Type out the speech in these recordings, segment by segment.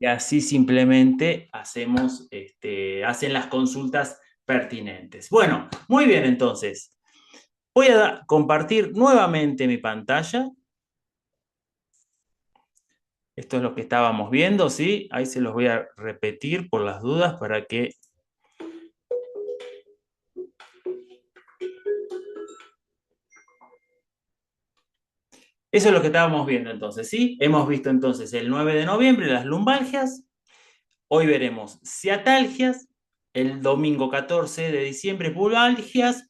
y así simplemente hacen las consultas pertinentes. Bueno, muy bien entonces. Voy a compartir nuevamente mi pantalla. Esto es lo que estábamos viendo, ¿sí? Ahí se los voy a repetir por las dudas para que... Eso es lo que estábamos viendo entonces, ¿sí? Hemos visto entonces el 9 de noviembre las lumbalgias. Hoy veremos ciatalgias. El domingo 14 de diciembre pubalgias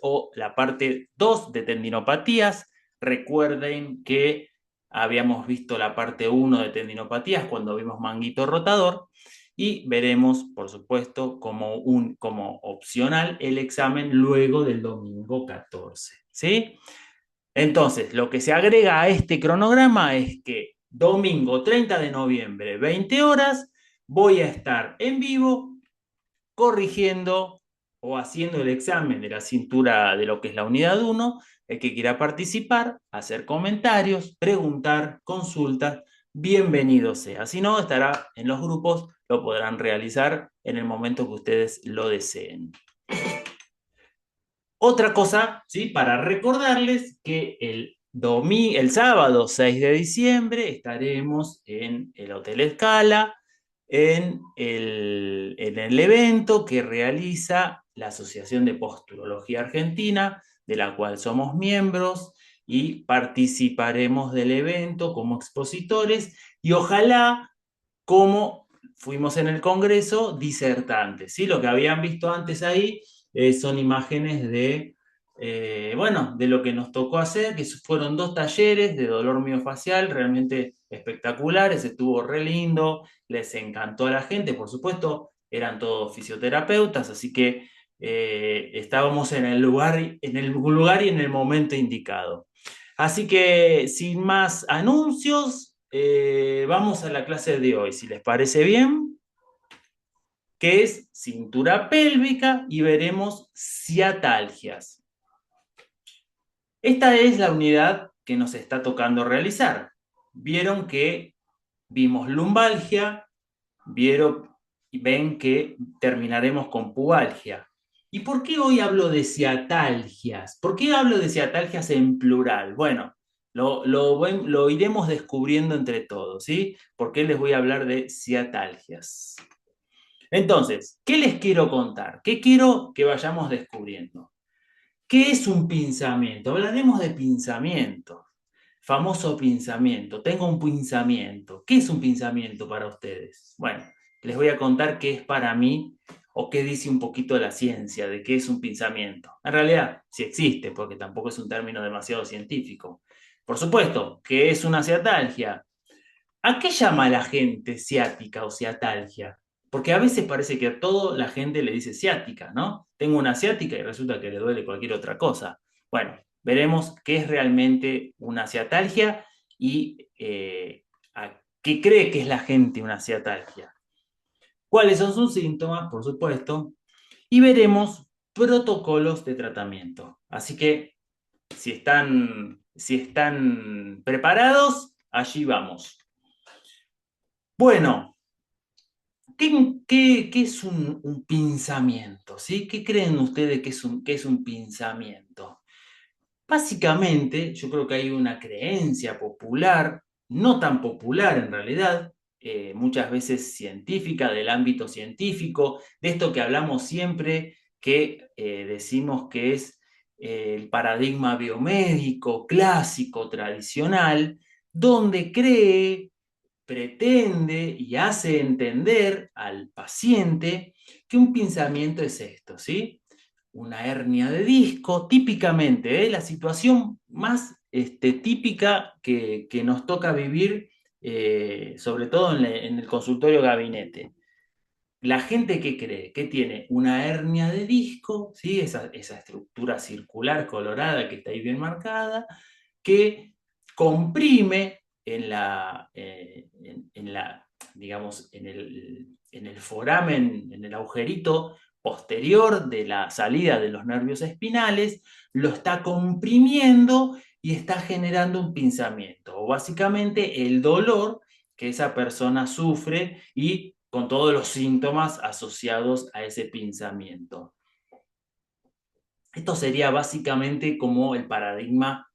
o la parte 2 de tendinopatías. Recuerden que habíamos visto la parte uno de tendinopatías cuando vimos manguito rotador y veremos, por supuesto, como opcional el examen luego del domingo 14, ¿sí? Entonces, lo que se agrega a este cronograma es que domingo 30 de noviembre, 20 horas, voy a estar en vivo corrigiendo o haciendo el examen de la cintura de lo que es la unidad uno. El que quiera participar, hacer comentarios, preguntar, consultas, bienvenido sea. Si no, estará en los grupos, lo podrán realizar en el momento que ustedes lo deseen. Otra cosa, ¿sí? Para recordarles que el sábado 6 de diciembre estaremos en el Hotel Escala, en el evento que realiza la Asociación de Posturología Argentina, de la cual somos miembros, y participaremos del evento como expositores y ojalá, como fuimos en el Congreso, disertantes, ¿sí? Lo que habían visto antes ahí son imágenes bueno, de lo que nos tocó hacer, que fueron 2 talleres de dolor miofacial realmente espectaculares, estuvo re lindo, les encantó a la gente, por supuesto, eran todos fisioterapeutas, así que estábamos en el lugar y en el momento indicado. Así que sin más anuncios, vamos a la clase de hoy, si les parece bien, que es cintura pélvica y veremos ciatalgias. Esta es la unidad que nos está tocando realizar. Vieron que vimos lumbalgia, ven que terminaremos con pubalgia. ¿Y por qué hoy hablo de ciatalgias? ¿Por qué hablo de ciatalgias en plural? Bueno, lo iremos descubriendo entre todos, ¿sí? ¿Por qué les voy a hablar de ciatalgias? Entonces, ¿qué les quiero contar? ¿Qué quiero que vayamos descubriendo? ¿Qué es un pinzamiento? Hablaremos de pinzamiento. Famoso pinzamiento. Tengo un pinzamiento. ¿Qué es un pinzamiento para ustedes? Bueno, les voy a contar qué es para mí o qué dice un poquito la ciencia de qué es un pinzamiento. En realidad, sí existe, porque tampoco es un término demasiado científico. Por supuesto, ¿qué es una ciatalgia? ¿A qué llama la gente ciática o ciatalgia? Porque a veces parece que a toda la gente le dice ciática, ¿no? Tengo una ciática y resulta que le duele cualquier otra cosa. Bueno, veremos qué es realmente una ciatalgia y a qué cree que es la gente una ciatalgia. ¿Cuáles son sus síntomas? Por supuesto. Y veremos protocolos de tratamiento. Así que si están preparados, allí vamos. Bueno, ¿qué es un pinzamiento? ¿Sí? ¿Qué creen ustedes que es un pinzamiento? Básicamente, yo creo que hay una creencia popular, no tan popular en realidad, muchas veces científica, del ámbito científico, de esto que hablamos siempre, que decimos que es el paradigma biomédico clásico, tradicional, donde pretende y hace entender al paciente que un pinzamiento es esto, ¿sí? Una hernia de disco, típicamente, la situación más típica que nos toca vivir, sobre todo en el consultorio gabinete. La gente que cree que tiene una hernia de disco, ¿sí? Esa estructura circular colorada que está ahí bien marcada, que comprime digamos, en el foramen, en el agujerito posterior de la salida de los nervios espinales, lo está comprimiendo y está generando un pinzamiento. O básicamente el dolor que esa persona sufre y con todos los síntomas asociados a ese pensamiento. Esto sería básicamente como el paradigma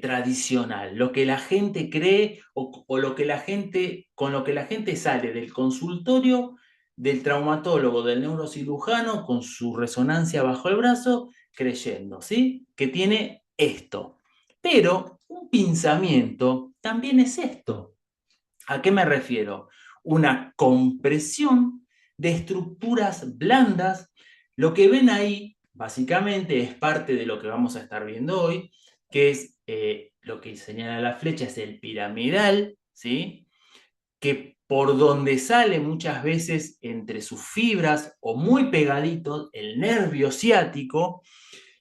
tradicional, lo que la gente cree o lo que la gente, con lo que la gente sale del consultorio del traumatólogo, del neurocirujano, con su resonancia bajo el brazo, creyendo, ¿sí? Que tiene esto. Pero un pensamiento también es esto. ¿A qué me refiero? Una compresión de estructuras blandas. Lo que ven ahí, básicamente, es parte de lo que vamos a estar viendo hoy, que es lo que señala la flecha, es el piramidal, ¿sí? Que por donde sale muchas veces entre sus fibras o muy pegadito el nervio ciático,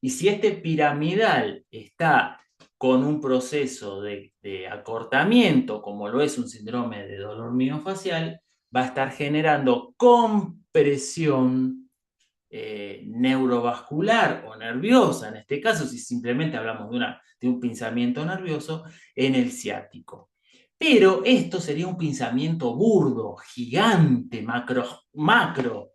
y si este piramidal está con un proceso de acortamiento, como lo es un síndrome de dolor miofascial, va a estar generando compresión neurovascular o nerviosa, en este caso, si simplemente hablamos de un pinzamiento nervioso, en el ciático. Pero esto sería un pinzamiento burdo, gigante, macro.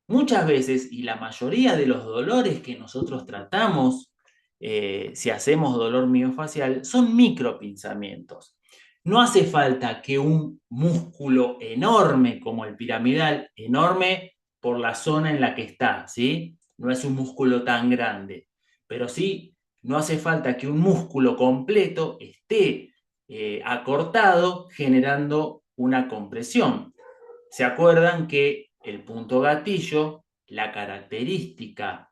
Muchas veces, y la mayoría de los dolores que nosotros tratamos, si hacemos dolor miofacial, son micropinzamientos. No hace falta que un músculo enorme como el piramidal, enorme por la zona en la que está, ¿sí? No es un músculo tan grande, pero sí, no hace falta que un músculo completo esté acortado generando una compresión. ¿Se acuerdan que el punto gatillo, la característica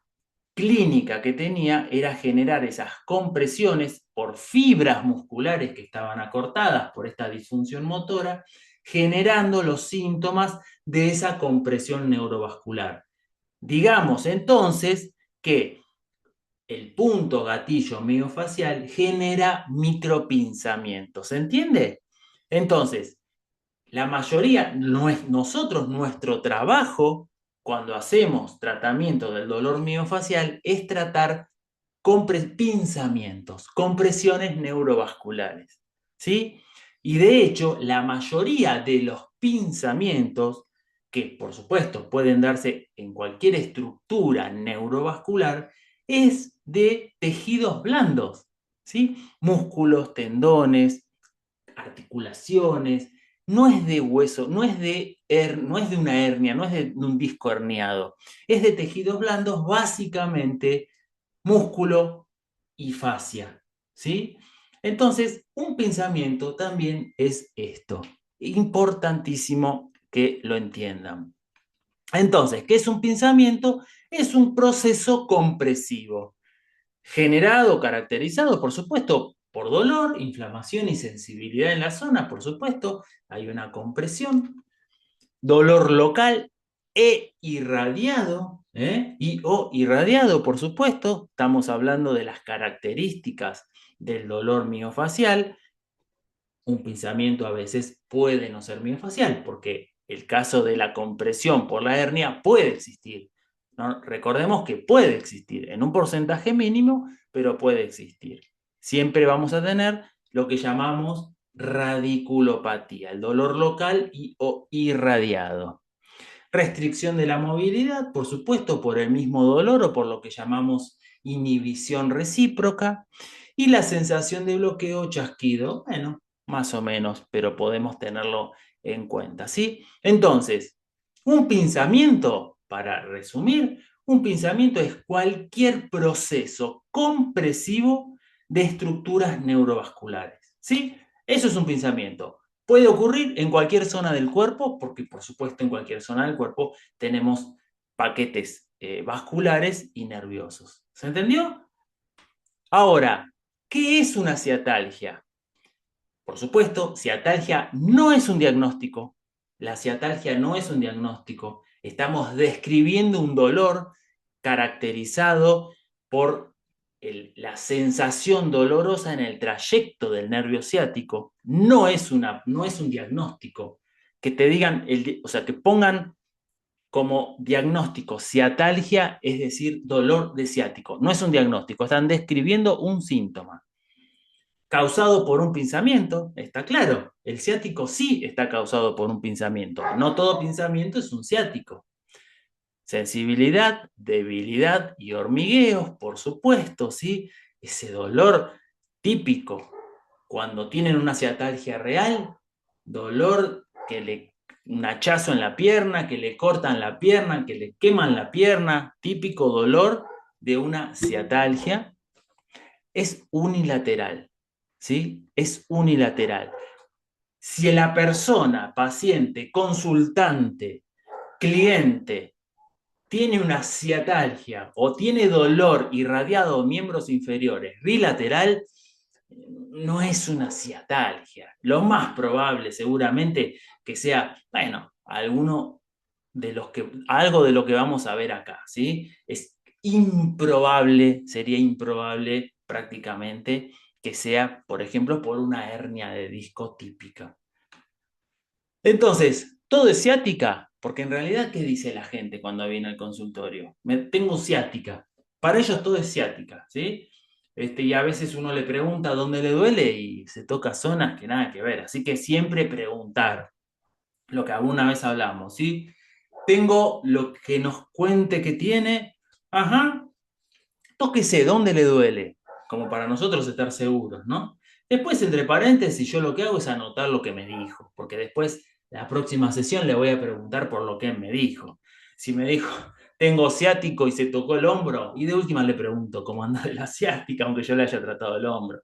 clínica que tenía era generar esas compresiones por fibras musculares que estaban acortadas por esta disfunción motora, generando los síntomas de esa compresión neurovascular? Digamos entonces que el punto gatillo miofacial genera micropinzamientos, ¿se entiende? Entonces, la mayoría, nosotros, nuestro trabajo cuando hacemos tratamiento del dolor miofacial es tratar pinzamientos, compresiones neurovasculares, ¿sí? Y de hecho, la mayoría de los pinzamientos, que por supuesto pueden darse en cualquier estructura neurovascular, es de tejidos blandos, ¿sí? Músculos, tendones, articulaciones, no es de hueso, no es de una hernia, no es de un disco herniado, es de tejidos blandos, básicamente músculo y fascia, ¿sí? Entonces, un pensamiento también es esto. Importantísimo que lo entiendan. Entonces, ¿qué es un pensamiento? Es un proceso compresivo generado, caracterizado, por supuesto, por dolor, inflamación y sensibilidad en la zona, por supuesto, hay una compresión, dolor local irradiado, y o irradiado, por supuesto, estamos hablando de las características del dolor miofacial. Un pinzamiento a veces puede no ser miofacial, porque el caso de la compresión por la hernia puede existir, ¿no? Recordemos que puede existir en un porcentaje mínimo, pero puede existir. Siempre vamos a tener lo que llamamos radiculopatía, el dolor local o irradiado. Restricción de la movilidad, por supuesto, por el mismo dolor o por lo que llamamos inhibición recíproca. Y la sensación de bloqueo o chasquido, bueno, más o menos, pero podemos tenerlo en cuenta, ¿sí? Entonces, un pinzamiento, para resumir, un pinzamiento es cualquier proceso compresivo de estructuras neurovasculares, ¿sí? Eso es un pinzamiento. Puede ocurrir en cualquier zona del cuerpo, porque por supuesto en cualquier zona del cuerpo tenemos paquetes vasculares y nerviosos. ¿Se entendió? Ahora, ¿qué es una ciatalgia? Por supuesto, ciatalgia no es un diagnóstico. La ciatalgia no es un diagnóstico. Estamos describiendo un dolor caracterizado por la sensación dolorosa en el trayecto del nervio ciático. No es un diagnóstico. Que te digan, o sea, que pongan como diagnóstico ciatalgia, es decir, dolor de ciático. No es un diagnóstico, están describiendo un síntoma causado por un pinzamiento, está claro. el ciático sí está causado por un pinzamiento. No todo pinzamiento es un ciático. Sensibilidad, debilidad y hormigueos, por supuesto, ¿sí? Ese dolor típico cuando tienen una ciatalgia real, dolor un hachazo en la pierna, que le cortan la pierna, que le queman la pierna, típico dolor de una ciatalgia, es unilateral, ¿sí? Es unilateral. Si la persona, paciente, consultante, cliente, tiene una ciatalgia o tiene dolor irradiado a miembros inferiores bilateral, no es una ciatalgia. Lo más probable seguramente que sea, bueno, algo de lo que vamos a ver acá, ¿sí? Es improbable, sería improbable prácticamente que sea, por ejemplo, por una hernia de disco típica. Entonces, ¿todo es ciática? Porque en realidad, ¿qué dice la gente cuando viene al consultorio? Tengo ciática. Para ellos todo es ciática, ¿sí? Y a veces uno le pregunta dónde le duele y se toca zonas que nada que ver. Así que siempre preguntar lo que alguna vez hablamos, ¿sí? Tengo lo que nos cuente que tiene. Ajá, tóquese dónde le duele, como para nosotros estar seguros, ¿no? Después, entre paréntesis, yo lo que hago es anotar lo que me dijo, porque después, la próxima sesión, le voy a preguntar por lo que me dijo. Si me dijo, tengo ciático y se tocó el hombro, y de última le pregunto cómo anda de la ciática, aunque yo le haya tratado el hombro.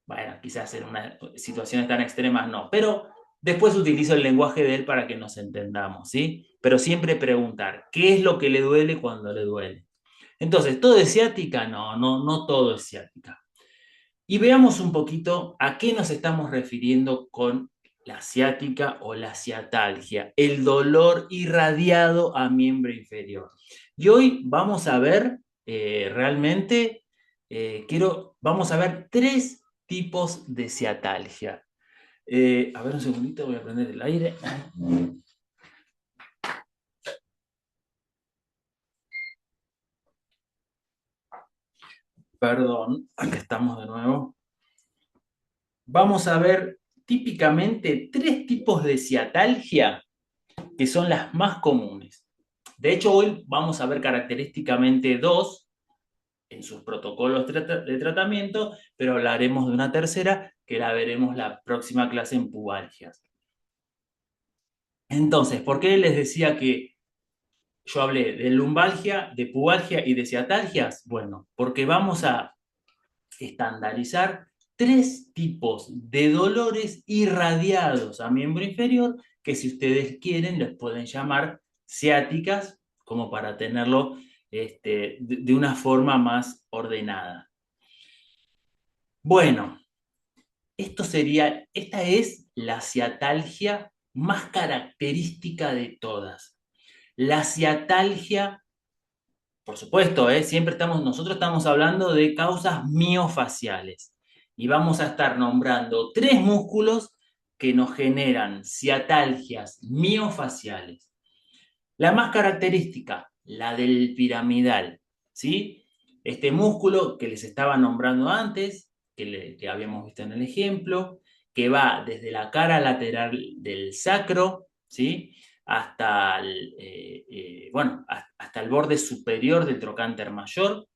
Bueno, quizás en unas situaciones tan extremas no, pero después utilizo el lenguaje de él para que nos entendamos, ¿sí? Pero siempre preguntar, ¿qué es lo que le duele cuando le duele? Entonces, ¿todo es ciática? No, no, no todo es ciática. Y veamos un poquito a qué nos estamos refiriendo con la ciática o la ciatalgia, el dolor irradiado a miembro inferior. Y hoy vamos a ver realmente, vamos a ver tres tipos de ciatalgia. A ver un segundito, voy a prender el aire. Perdón, acá estamos de nuevo. Vamos a ver típicamente tres tipos de ciatalgia que son las más comunes. De hecho, hoy vamos a ver característicamente dos en sus protocolos de tratamiento, pero hablaremos de una tercera que la veremos la próxima clase en pubalgias. Entonces, ¿por qué les decía que yo hablé de lumbalgia, de pubalgia y de ciatalgias? Bueno, porque vamos a estandarizar tres tipos de dolores irradiados a miembro inferior que si ustedes quieren les pueden llamar ciáticas, como para tenerlo de una forma más ordenada. Bueno, esta es la ciatalgia más característica de todas. La ciatalgia, por supuesto, nosotros estamos hablando de causas miofaciales y vamos a estar nombrando tres músculos que nos generan ciatalgias miofaciales. La más característica, la del piramidal, ¿sí? Este músculo que les estaba nombrando antes, que habíamos visto en el ejemplo, que va desde la cara lateral del sacro, ¿sí? Hasta el borde superior del trocánter mayor,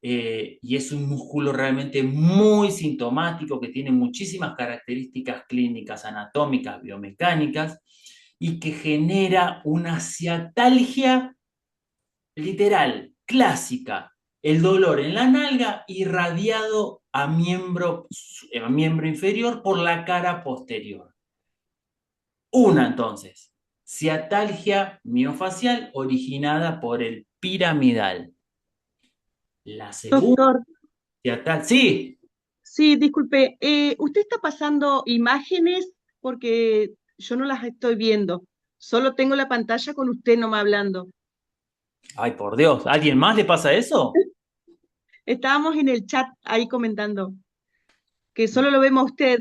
y es un músculo realmente muy sintomático que tiene muchísimas características clínicas, anatómicas, biomecánicas, y que genera una ciatalgia literal, clásica, el dolor en la nalga irradiado a miembro inferior por la cara posterior. Una entonces, ciatalgia miofacial originada por el piramidal. La segunda Doctor, sí, sí, disculpe, usted está pasando imágenes porque yo no las estoy viendo. Solo tengo la pantalla con usted no me hablando. ay por Dios, ¿a alguien más le pasa eso? Estábamos en el chat ahí comentando que solo lo vemos a usted.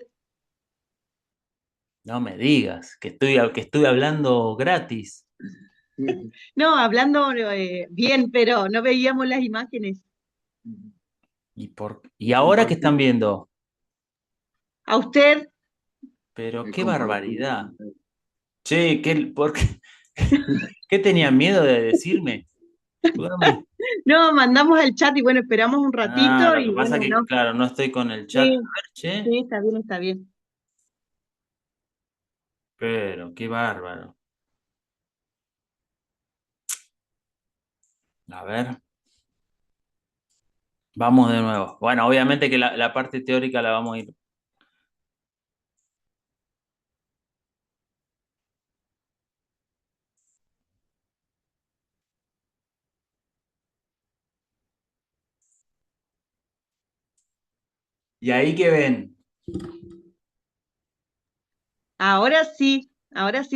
No me digas que estoy hablando gratis. No, hablando bien, pero no veíamos las imágenes. ¿Y ahora qué están viendo? A usted, Pero qué barbaridad. Che, ¿por qué, qué tenían miedo de decirme? Dígame. No, mandamos el chat y bueno, esperamos un Ah, ratito lo que y pasa bueno, que, no. claro, no estoy con el chat. A Sí, ver, che, sí, está bien, está bien. pero qué bárbaro. A ver, vamos de nuevo. Bueno, obviamente que la parte teórica la vamos a ir. ¿Y ahí qué ven? Ahora sí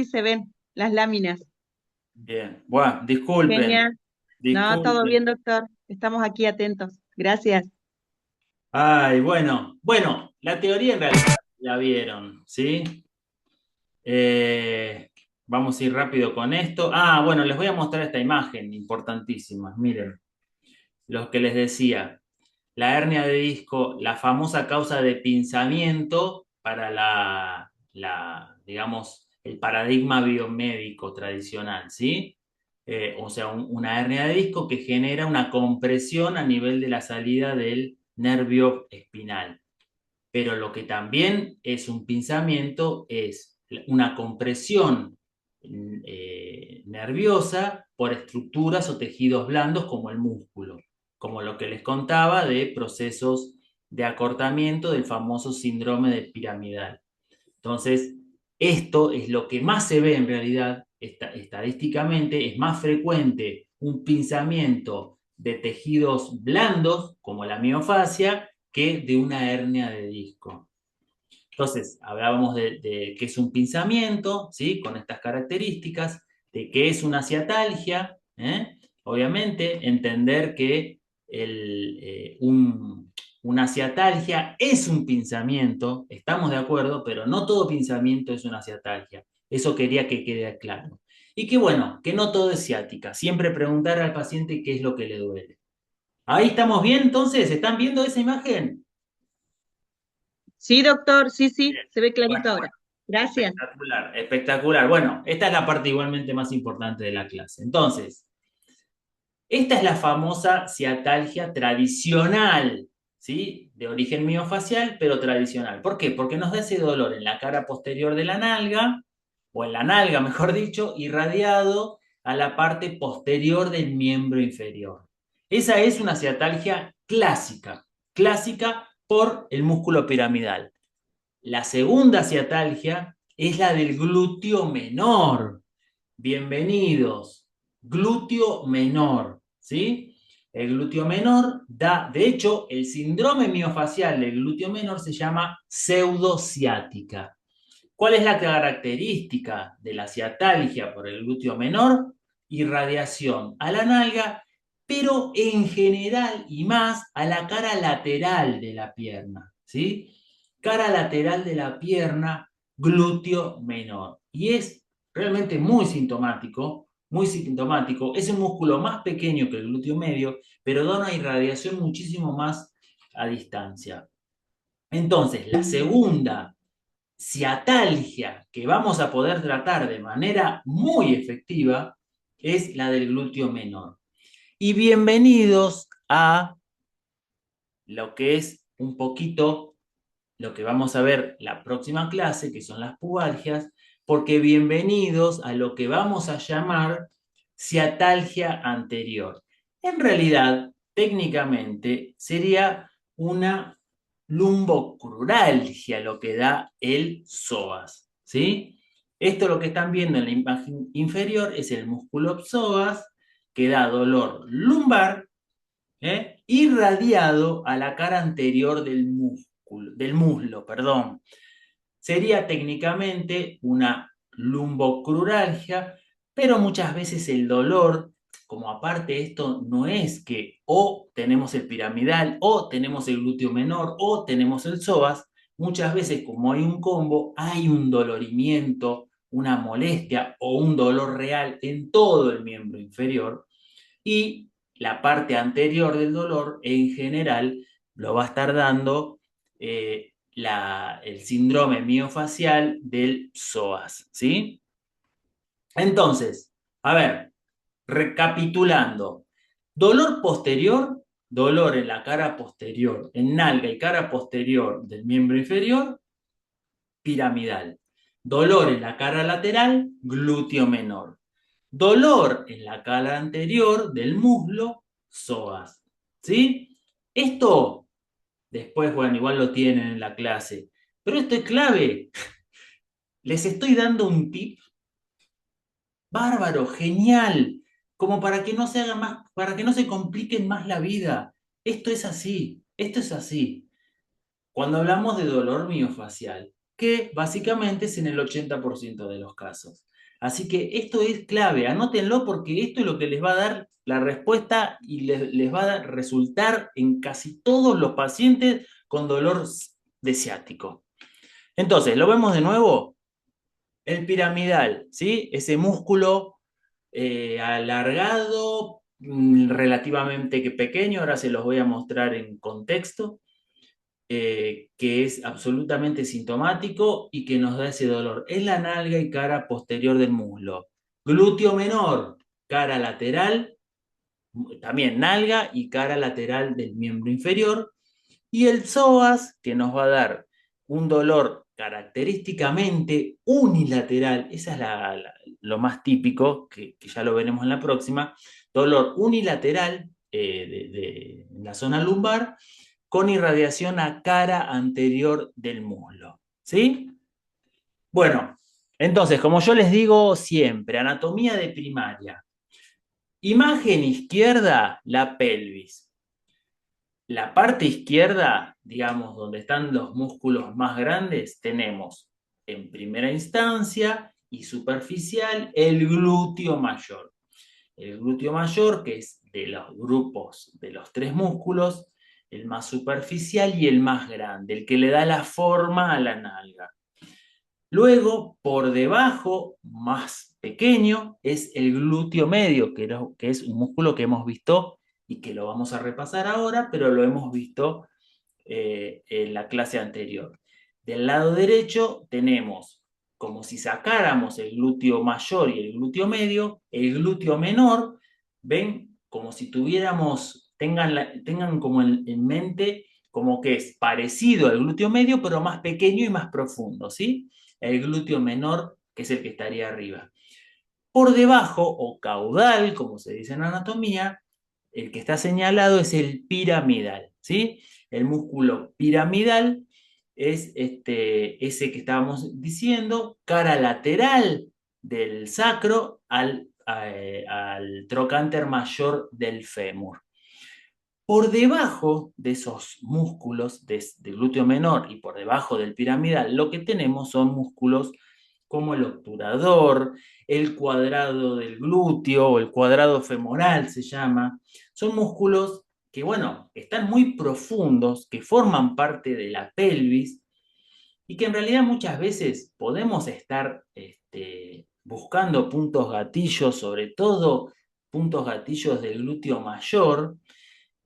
se ven las láminas. Bien. Bueno, disculpen, Genial. No, todo disculpen. bien, doctor. Estamos aquí atentos. Gracias. Ay, bueno, la teoría en realidad la vieron, ¿sí? Vamos a ir rápido con esto. Ah, bueno, les voy a mostrar esta imagen importantísima. Miren, los que les decía, la hernia de disco, la famosa causa de pinzamiento para digamos, el paradigma biomédico tradicional, ¿sí? O sea, una hernia de disco que genera una compresión a nivel de la salida del nervio espinal. Pero lo que también es un pinzamiento es una compresión nerviosa por estructuras o tejidos blandos como el músculo, como lo que les contaba de procesos de acortamiento del famoso síndrome de piramidal. Entonces, esto es lo que más se ve en realidad estadísticamente, es más frecuente un pinzamiento de tejidos blandos, como la miofascia, que de una hernia de disco. Entonces, hablábamos de qué es un pinzamiento, ¿sí? Con estas características, de qué es una ciatalgia, ¿eh? Obviamente, entender que una ciatalgia es un pinzamiento, estamos de acuerdo, pero no todo pinzamiento es una ciatalgia. Eso quería que quede claro. Y que bueno, que no todo es ciática. Siempre preguntar al paciente qué es lo que le duele. Ahí estamos bien, entonces, ¿están viendo esa imagen? Sí, doctor, sí, sí, Bien. se ve Bueno, clarito ahora. Gracias. espectacular, espectacular. Bueno, esta es la parte igualmente más importante de la clase. Entonces, esta es la famosa ciatalgia tradicional, ¿sí? De origen miofacial, pero tradicional. ¿Por qué? Porque nos da ese dolor en la cara posterior de la nalga, o en la nalga, mejor dicho, irradiado a la parte posterior del miembro inferior. Esa es una ciatalgia clásica, clásica por el músculo piramidal. La segunda ciatalgia es la del glúteo menor. Bienvenidos. Glúteo menor, ¿sí? El glúteo menor da, de hecho, el síndrome miofacial del glúteo menor se llama pseudociática. ¿Cuál es la característica de la ciatalgia por el glúteo menor? Irradiación a la nalga, pero en general y más a la cara lateral de la pierna, ¿sí? Cara lateral de la pierna, glúteo menor. Y es realmente muy sintomático, muy sintomático. Es un músculo más pequeño que el glúteo medio, pero da una irradiación muchísimo más a distancia. Entonces, la segunda ciatalgia que vamos a poder tratar de manera muy efectiva es la del glúteo menor. Y bienvenidos a lo que es un poquito lo que vamos a ver la próxima clase, que son las pubalgias, porque bienvenidos a lo que vamos a llamar ciatalgia anterior. En realidad, técnicamente, sería una lumbocruralgia lo que da el psoas, ¿sí? Esto lo que están viendo en la imagen inferior es el músculo psoas que da dolor lumbar, irradiado a la cara anterior del muslo, perdón. Sería técnicamente una lumbocruralgia, pero muchas veces el dolor, como aparte esto no es que o tenemos el piramidal, o tenemos el glúteo menor, o tenemos el psoas, muchas veces como hay un combo, hay un dolorimiento, una molestia o un dolor real en todo el miembro inferior y la parte anterior del dolor en general lo va a estar dando el síndrome miofacial del psoas, ¿sí? Entonces, a ver, recapitulando, dolor posterior, dolor en la cara posterior, en nalga y cara posterior del miembro inferior, piramidal. Dolor en la cara lateral, glúteo menor. Dolor en la cara anterior del muslo, psoas. ¿Sí? Esto, después, bueno, igual lo tienen en la clase, pero esto es clave. Les estoy dando un tip bárbaro, genial, como para que no se haga más, para que no se compliquen más la vida. Esto es así, esto es así. Cuando hablamos de dolor miofacial, que básicamente es en el 80% de los casos. Así que esto es clave, anótenlo porque esto es lo que les va a dar la respuesta y les va a resultar en casi todos los pacientes con dolor de ciático. Entonces, lo vemos de nuevo. El piramidal, ¿sí? Ese músculo alargado, relativamente pequeño, ahora se los voy a mostrar en contexto, que es absolutamente sintomático y que nos da ese dolor. Es la nalga y cara posterior del muslo. Glúteo menor, cara lateral, también nalga y cara lateral del miembro inferior. Y el psoas, que nos va a dar un dolor característicamente unilateral, esa es lo más típico, que ya lo veremos en la próxima, dolor unilateral en la zona lumbar con irradiación a cara anterior del muslo. ¿Sí? Bueno, entonces, como yo les digo siempre, anatomía de primaria. Imagen izquierda, la pelvis. La parte izquierda, digamos, donde están los músculos más grandes, tenemos en primera instancia y superficial el glúteo mayor. El glúteo mayor, que es de los grupos de los tres músculos, el más superficial y el más grande, el que le da la forma a la nalga. Luego, por debajo, más pequeño, es el glúteo medio, que es un músculo que hemos visto y que lo vamos a repasar ahora, pero lo hemos visto en la clase anterior. Del lado derecho tenemos, como si sacáramos el glúteo mayor y el glúteo medio, el glúteo menor, ven como si tuviéramos, tengan como en mente como que es parecido al glúteo medio, pero más pequeño y más profundo, ¿sí? El glúteo menor, que es el que estaría arriba. Por debajo, o caudal, como se dice en anatomía, el que está señalado es el piramidal, ¿sí? El músculo piramidal es ese que estábamos diciendo, cara lateral del sacro al trocánter mayor del fémur. Por debajo de esos músculos del glúteo menor y por debajo del piramidal, lo que tenemos son músculos como el obturador, el cuadrado del glúteo o el cuadrado femoral se llama. Son músculos que, bueno, están muy profundos, que forman parte de la pelvis y que en realidad muchas veces podemos estar buscando puntos gatillos, sobre todo puntos gatillos del glúteo mayor,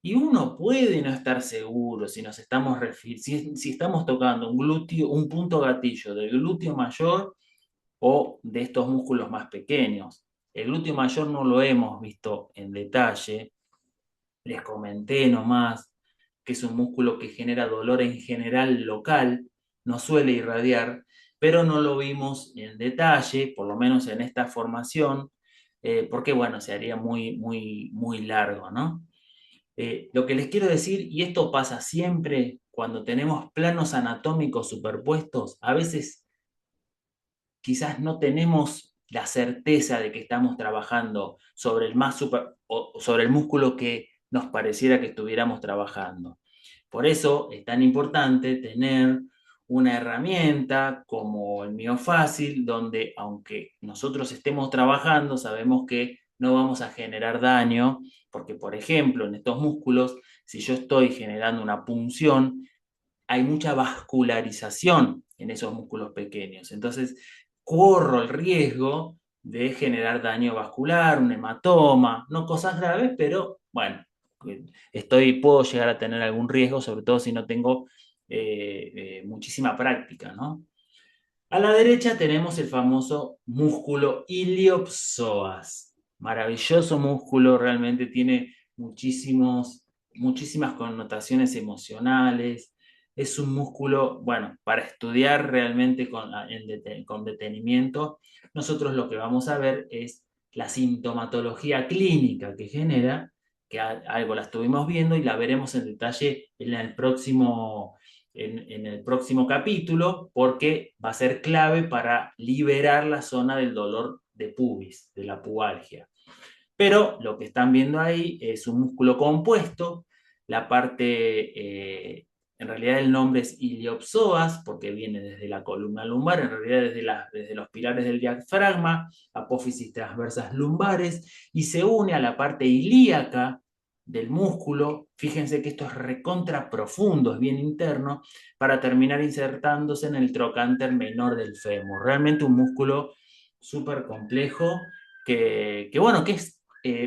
y uno puede no estar seguro si nos estamos si estamos tocando un glúteo, un punto gatillo del glúteo mayor o de estos músculos más pequeños. El glúteo mayor no lo hemos visto en detalle, les comenté nomás que es un músculo que genera dolor en general local, no suele irradiar, pero no lo vimos en detalle, por lo menos en esta formación, porque bueno, se haría muy, muy, muy largo, ¿no? Lo que les quiero decir, y esto pasa siempre cuando tenemos planos anatómicos superpuestos, a veces quizás no tenemos la certeza de que estamos trabajando sobre el más o sobre el músculo que nos pareciera que estuviéramos trabajando. Por eso es tan importante tener una herramienta como el miofácil, donde aunque nosotros estemos trabajando, sabemos que no vamos a generar daño, porque por ejemplo en estos músculos, si yo estoy generando una punción, hay mucha vascularización en esos músculos pequeños. Entonces, corro el riesgo de generar daño vascular, un hematoma, no cosas graves, pero bueno, puedo llegar a tener algún riesgo, sobre todo si no tengo muchísima práctica, ¿no? A la derecha tenemos el famoso músculo iliopsoas. Maravilloso músculo, realmente tiene muchísimas connotaciones emocionales. Es un músculo, bueno, para estudiar realmente con detenimiento. Nosotros lo que vamos a ver es la sintomatología clínica que genera, que algo la estuvimos viendo y la veremos en detalle en el próximo capítulo, porque va a ser clave para liberar la zona del dolor de pubis, de la pubalgia. Pero lo que están viendo ahí es un músculo compuesto, la en realidad el nombre es iliopsoas, porque viene desde la columna lumbar, en realidad desde los pilares del diafragma, apófisis transversas lumbares, y se une a la parte ilíaca del músculo. Fíjense que esto es recontra profundo, es bien interno, para terminar insertándose en el trocánter menor del fémur. Realmente un músculo súper complejo bueno, que es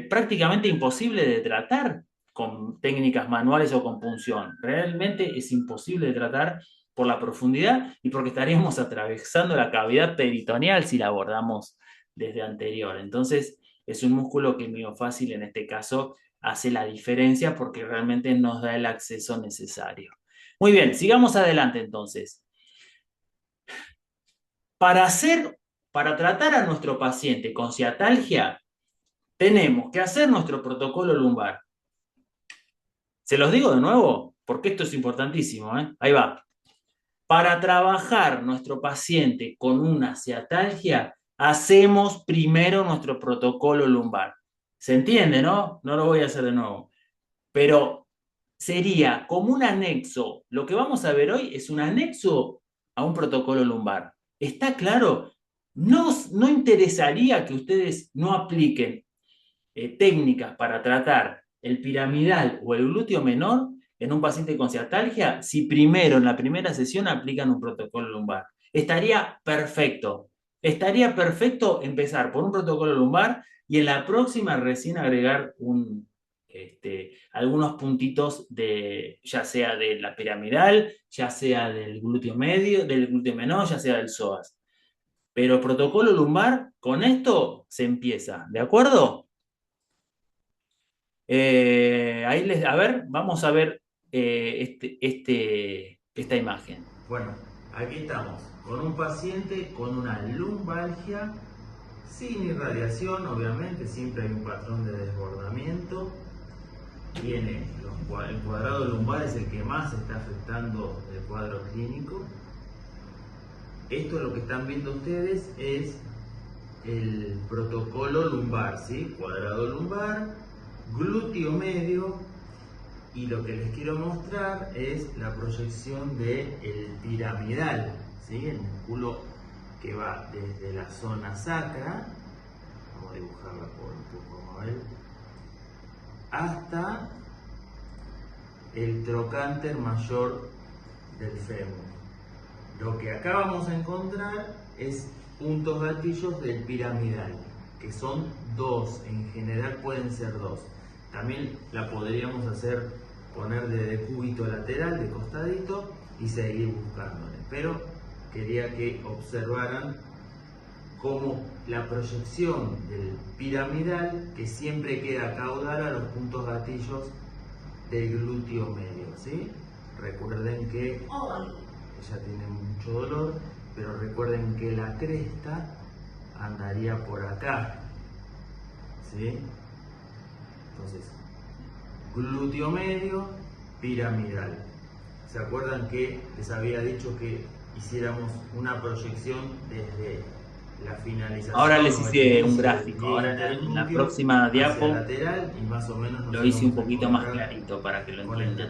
prácticamente imposible de tratar con técnicas manuales o con punción. Realmente es imposible de tratar por la profundidad y porque estaríamos atravesando la cavidad peritoneal si la abordamos desde anterior. Entonces, es un músculo que miofácil en este caso hace la diferencia porque realmente nos da el acceso necesario. Muy bien, sigamos adelante entonces. Para para tratar a nuestro paciente con ciatalgia, tenemos que hacer nuestro protocolo lumbar. Se los digo de nuevo, porque esto es importantísimo, ¿eh? Ahí va. Para trabajar nuestro paciente con una ciatalgia, hacemos primero nuestro protocolo lumbar. ¿Se entiende, no? No lo voy a hacer de nuevo. Pero sería como un anexo. Lo que vamos a ver hoy es un anexo a un protocolo lumbar. ¿Está claro? No interesaría que ustedes no apliquen técnicas para tratar el piramidal o el glúteo menor en un paciente con ciatalgia si primero en la primera sesión aplican un protocolo lumbar. Estaría perfecto. Estaría perfecto empezar por un protocolo lumbar y en la próxima recién agregar algunos puntitos ya sea de la piramidal, ya sea del glúteo medio, del glúteo menor, ya sea del psoas. Pero protocolo lumbar, con esto se empieza, ¿de acuerdo? A ver, vamos a ver esta imagen. Bueno, aquí estamos, con un paciente con una lumbalgia, sin irradiación, obviamente, siempre hay un patrón de desbordamiento. El cuadrado lumbar es el que más está afectando el cuadro clínico. Esto lo que están viendo ustedes es el protocolo lumbar, ¿sí? Cuadrado lumbar, glúteo medio, y lo que les quiero mostrar es la proyección del piramidal, ¿sí? El músculo que va desde la zona sacra, vamos a dibujarla por un poco más, hasta el trocánter mayor del fémur. Lo que acá vamos a encontrar es puntos gatillos del piramidal, que son dos, en general pueden ser dos. También la podríamos poner de decúbito lateral, de costadito, y seguir buscándole. Pero quería que observaran cómo la proyección del piramidal, que siempre queda caudal a los puntos gatillos del glúteo medio, ¿sí? Recuerden que ella tiene mucho dolor, pero recuerden que la cresta andaría por acá, ¿sí? Entonces, glúteo medio, piramidal. ¿Se acuerdan que les había dicho que hiciéramos una proyección desde la finalización? Ahora les hice un gráfico, ahora en la próxima diapo lateral, y más o menos lo hice un poquito más clarito para que lo entiendan.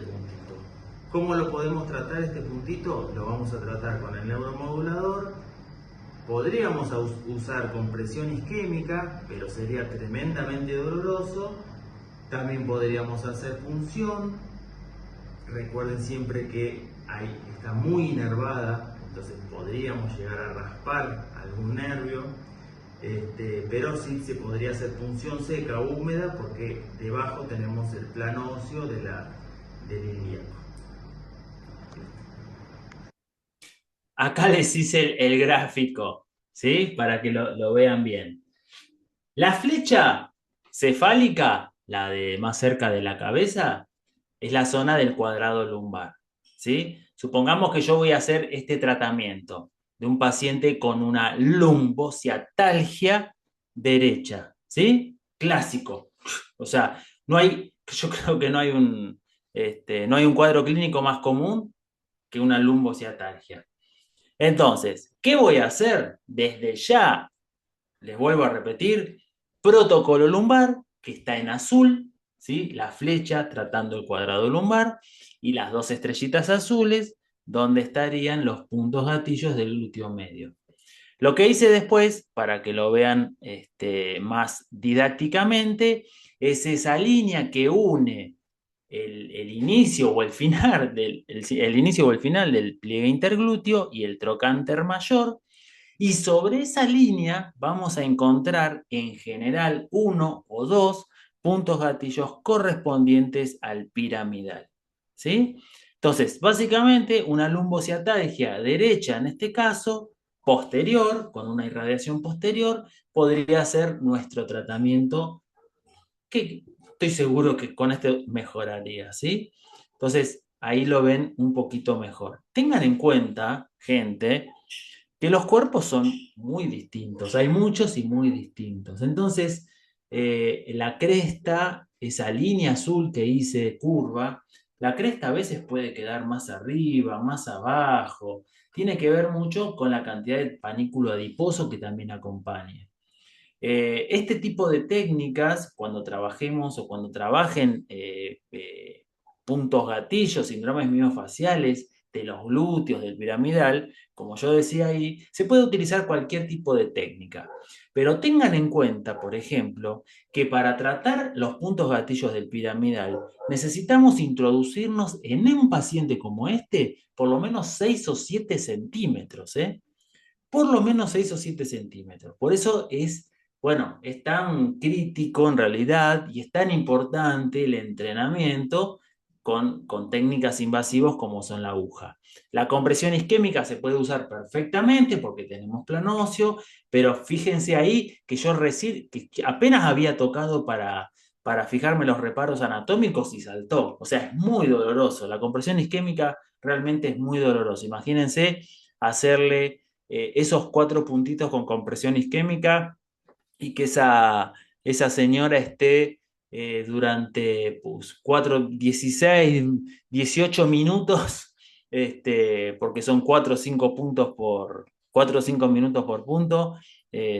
¿Cómo lo podemos tratar este puntito? Lo vamos a tratar con el neuromodulador. Podríamos usar compresión isquémica, pero sería tremendamente doloroso. También podríamos hacer punción. Recuerden siempre que está muy inervada, entonces podríamos llegar a raspar algún nervio. Pero sí se podría hacer punción seca o húmeda porque debajo tenemos el plano óseo del ilíaco. acá les hice el gráfico, ¿sí? Para que lo vean bien. La flecha cefálica, la de más cerca de la cabeza, es la zona del cuadrado lumbar, ¿sí? Supongamos que yo voy a hacer este tratamiento de un paciente con una lumbociatalgia derecha, ¿sí? Clásico. O sea, yo creo que no hay un cuadro clínico más común que una lumbociatalgia. Entonces, ¿qué voy a hacer? Desde ya, les vuelvo a repetir, protocolo lumbar, que está en azul, ¿sí? La flecha tratando el cuadrado lumbar, y las dos estrellitas azules, donde estarían los puntos gatillos del glúteo medio. Lo que hice después, para que lo vean más didácticamente, es esa línea que une el inicio o el final el inicio o el final del pliegue interglúteo y el trocánter mayor, y sobre esa línea vamos a encontrar en general uno o dos puntos gatillos correspondientes al piramidal. ¿Sí? Entonces, básicamente, una lumbociatalgia derecha, en este caso, posterior, con una irradiación posterior, podría ser nuestro tratamiento, que estoy seguro que con este mejoraría, ¿sí? Entonces, ahí lo ven un poquito mejor. Tengan en cuenta, gente, que los cuerpos son muy distintos, hay muchos y muy distintos. Entonces, la cresta, esa línea azul que hice curva, la cresta a veces puede quedar más arriba, más abajo. Tiene que ver mucho con la cantidad de panículo adiposo que también acompaña. Este tipo de técnicas, cuando trabajemos o cuando trabajen puntos gatillos, síndromes miofaciales de los glúteos, del piramidal, como yo decía ahí, se puede utilizar cualquier tipo de técnica. Pero tengan en cuenta, por ejemplo, que para tratar los puntos gatillos del piramidal necesitamos introducirnos en un paciente como este por lo menos 6 o 7 centímetros, ¿eh? Por lo menos 6 o 7 centímetros. Por eso bueno, es tan crítico en realidad y es tan importante el entrenamiento con técnicas invasivas como son la aguja. La compresión isquémica se puede usar perfectamente porque tenemos plano-óseo, pero fíjense ahí que yo recién, que apenas había tocado para fijarme los reparos anatómicos y saltó. O sea, es muy doloroso. La compresión isquémica realmente es muy dolorosa. Imagínense hacerle esos 4 puntitos con compresión isquémica y que esa señora esté durante 16, 18 minutos, porque son 4 o 5 puntos 4 o 5 minutos por punto,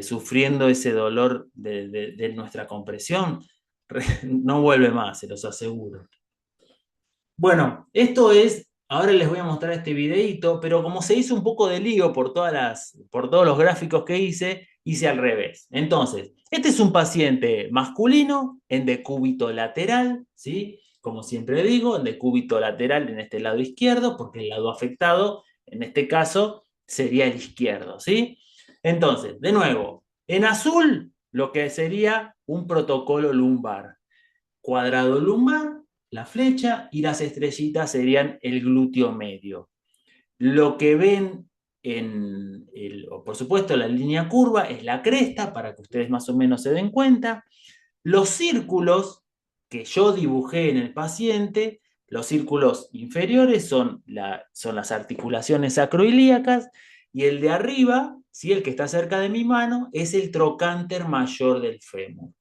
sufriendo ese dolor de nuestra compresión. No vuelve más, se los aseguro. Bueno, ahora les voy a mostrar este videito, pero como se hizo un poco de lío por todos los gráficos que hice al revés. Entonces, este es un paciente masculino en decúbito lateral, ¿sí? Como siempre digo, en decúbito lateral en este lado izquierdo, porque el lado afectado, en este caso, sería el izquierdo, ¿sí? Entonces, de nuevo, en azul, lo que sería un protocolo lumbar. Cuadrado lumbar, la flecha, y las estrellitas serían el glúteo medio. Lo que ven por supuesto, la línea curva es la cresta, para que ustedes más o menos se den cuenta. Los círculos que yo dibujé en el paciente, los círculos inferiores son las articulaciones sacroilíacas, y el de arriba, ¿sí? El que está cerca de mi mano, es el trocánter mayor del fémur.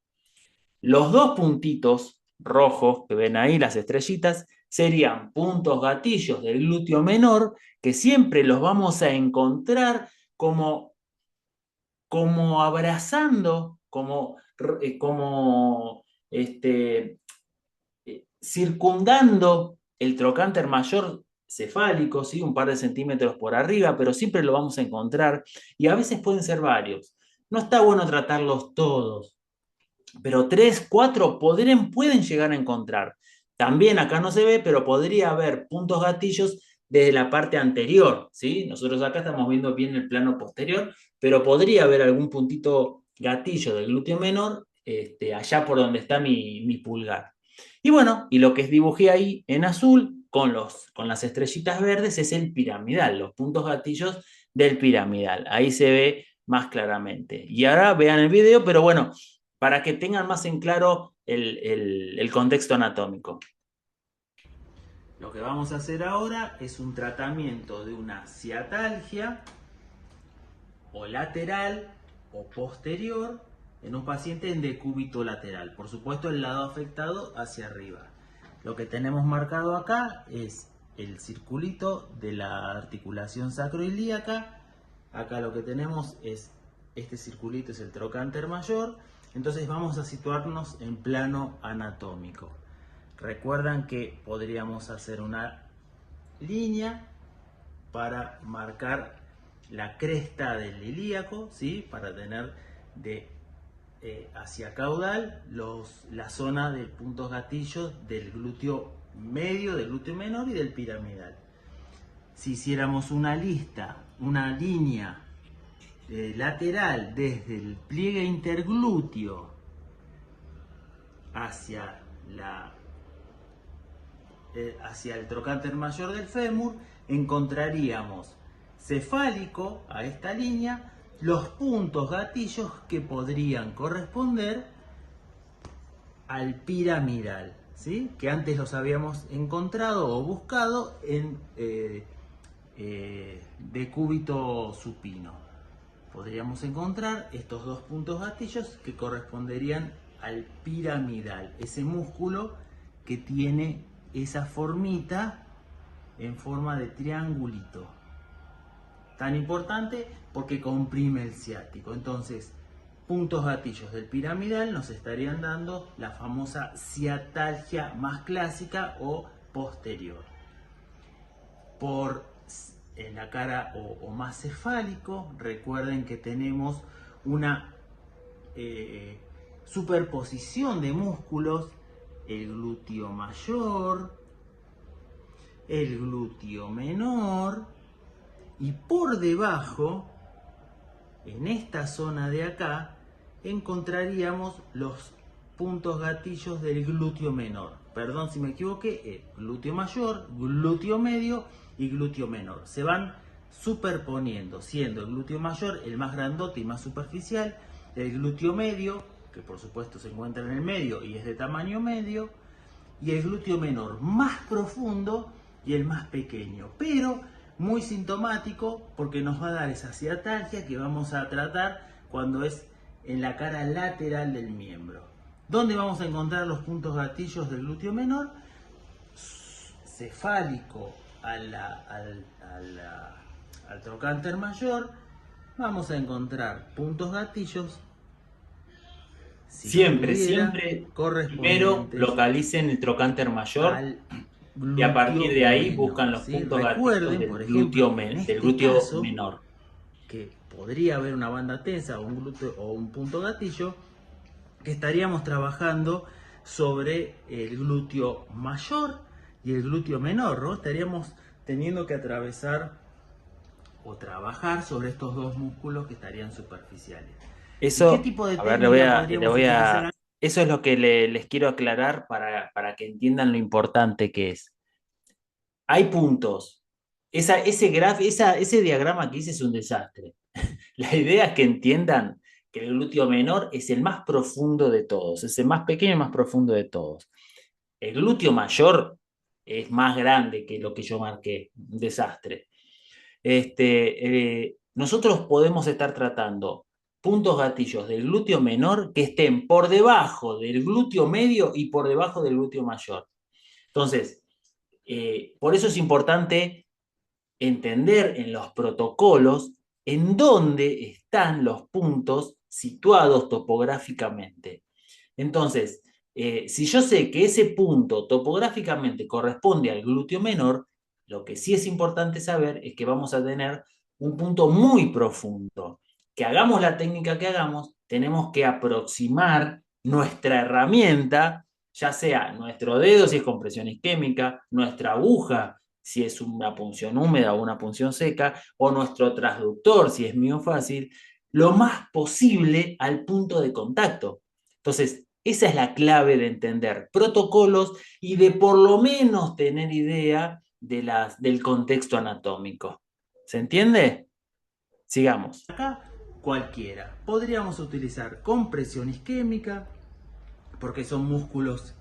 Los dos puntitos rojos que ven ahí, las estrellitas, serían puntos gatillos del glúteo menor, que siempre los vamos a encontrar como abrazando, como circundando el trocánter mayor cefálico, ¿sí? Un par de centímetros por arriba, pero siempre lo vamos a encontrar, y a veces pueden ser varios. No está bueno tratarlos todos, pero 3, 4 pueden llegar a encontrar. También acá no se ve, pero podría haber puntos gatillos desde la parte anterior, ¿sí? Nosotros acá estamos viendo bien el plano posterior, pero podría haber algún puntito gatillo del glúteo menor, allá por donde está mi pulgar. Y bueno, y lo que dibujé ahí en azul con las estrellitas verdes es el piramidal, los puntos gatillos del piramidal. Ahí se ve más claramente. Y ahora vean el video, pero bueno, para que tengan más en claro el contexto anatómico. Lo que vamos a hacer ahora es un tratamiento de una ciatalgia o lateral o posterior en un paciente en decúbito lateral. Por supuesto, el lado afectado hacia arriba. Lo que tenemos marcado acá es el circulito de la articulación sacroilíaca. Acá lo que tenemos es este circulito, es el trocánter mayor. Entonces vamos a situarnos en plano anatómico. Recuerdan que podríamos hacer una línea para marcar la cresta del ilíaco, ¿sí? Para tener de hacia caudal la zona de puntos gatillos del glúteo medio, del glúteo menor y del piramidal. Si hiciéramos una línea lateral desde el pliegue interglúteo hacia hacia el trocánter mayor del fémur, encontraríamos cefálico a esta línea los puntos gatillos que podrían corresponder al piramidal, ¿sí? Que antes los habíamos encontrado o buscado en decúbito supino. Podríamos encontrar estos dos puntos gatillos que corresponderían al piramidal, ese músculo que tiene esa formita en forma de triangulito. Tan importante porque comprime el ciático. Entonces, puntos gatillos del piramidal nos estarían dando la famosa ciatalgia más clásica o posterior. Por en la cara o más cefálico, recuerden que tenemos una superposición de músculos, el glúteo mayor, el glúteo menor, y por debajo, en esta zona de acá, encontraríamos los puntos gatillos del glúteo menor. Perdón si me equivoqué, glúteo mayor, glúteo medio y glúteo menor. Se van superponiendo, siendo el glúteo mayor el más grandote y más superficial, el glúteo medio, que por supuesto se encuentra en el medio y es de tamaño medio, y el glúteo menor más profundo y el más pequeño, pero muy sintomático porque nos va a dar esa ciatalgia que vamos a tratar cuando es en la cara lateral del miembro. ¿Dónde vamos a encontrar los puntos gatillos del glúteo menor? Cefálico al trocánter mayor, vamos a encontrar puntos gatillos. Siempre primero localicen el trocánter mayor y a partir de ahí buscan los puntos gatillos del glúteo menor. Que podría haber una banda tensa o un glúteo o un punto gatillo, que estaríamos trabajando sobre el glúteo mayor y el glúteo menor, ¿no? Estaríamos teniendo que atravesar o trabajar sobre estos dos músculos que estarían superficiales. Eso, ¿qué tipo de eso es lo que les quiero aclarar para que entiendan lo importante que es. Hay puntos. Ese diagrama que hice es un desastre. La idea es que entiendan que el glúteo menor es el más profundo de todos, es el más pequeño y más profundo de todos. El glúteo mayor es más grande que lo que yo marqué, un desastre. Nosotros podemos estar tratando puntos gatillos del glúteo menor que estén por debajo del glúteo medio y por debajo del glúteo mayor. Entonces, por eso es importante entender en los protocolos en dónde están los puntos situados topográficamente. Entonces, si yo sé que ese punto topográficamente corresponde al glúteo menor, lo que sí es importante saber es que vamos a tener un punto muy profundo. Que hagamos la técnica que hagamos, tenemos que aproximar nuestra herramienta, ya sea nuestro dedo si es compresión isquémica, nuestra aguja si es una punción húmeda o una punción seca, o nuestro transductor si es miofácil, lo más posible al punto de contacto. Entonces, esa es la clave de entender protocolos y de por lo menos tener idea del contexto anatómico. ¿Se entiende? Sigamos. Acá cualquiera. Podríamos utilizar compresión isquémica, porque son músculos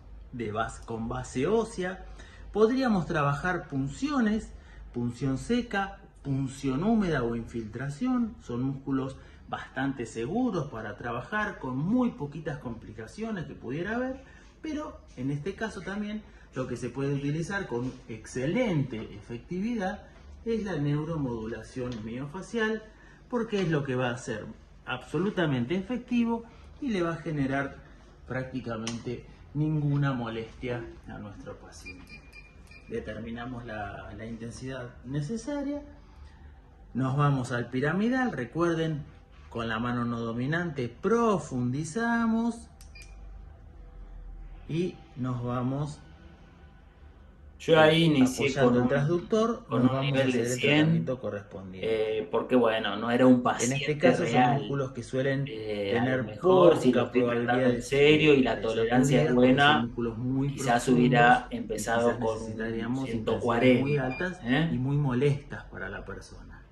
con base ósea. Podríamos trabajar punciones, punción seca, punción húmeda o infiltración. Son músculos bastante seguros para trabajar con muy poquitas complicaciones que pudiera haber, pero en este caso también lo que se puede utilizar con excelente efectividad es la neuromodulación miofacial, porque es lo que va a ser absolutamente efectivo y le va a generar prácticamente ninguna molestia a nuestro paciente. Determinamos la intensidad necesaria, nos vamos al piramidal, recuerden, con la mano no dominante profundizamos y nos vamos. Yo ahí inicié apoyando el transductor, nos vamos a hacer el tratamiento correspondiente. Porque bueno, no era un paciente real. En este caso real, son músculos que suelen tener mejor, poca si lo probabilidad en serio y la tolerancia es buena, quizás hubiera empezado con 140 muy altas y muy molestas para la persona.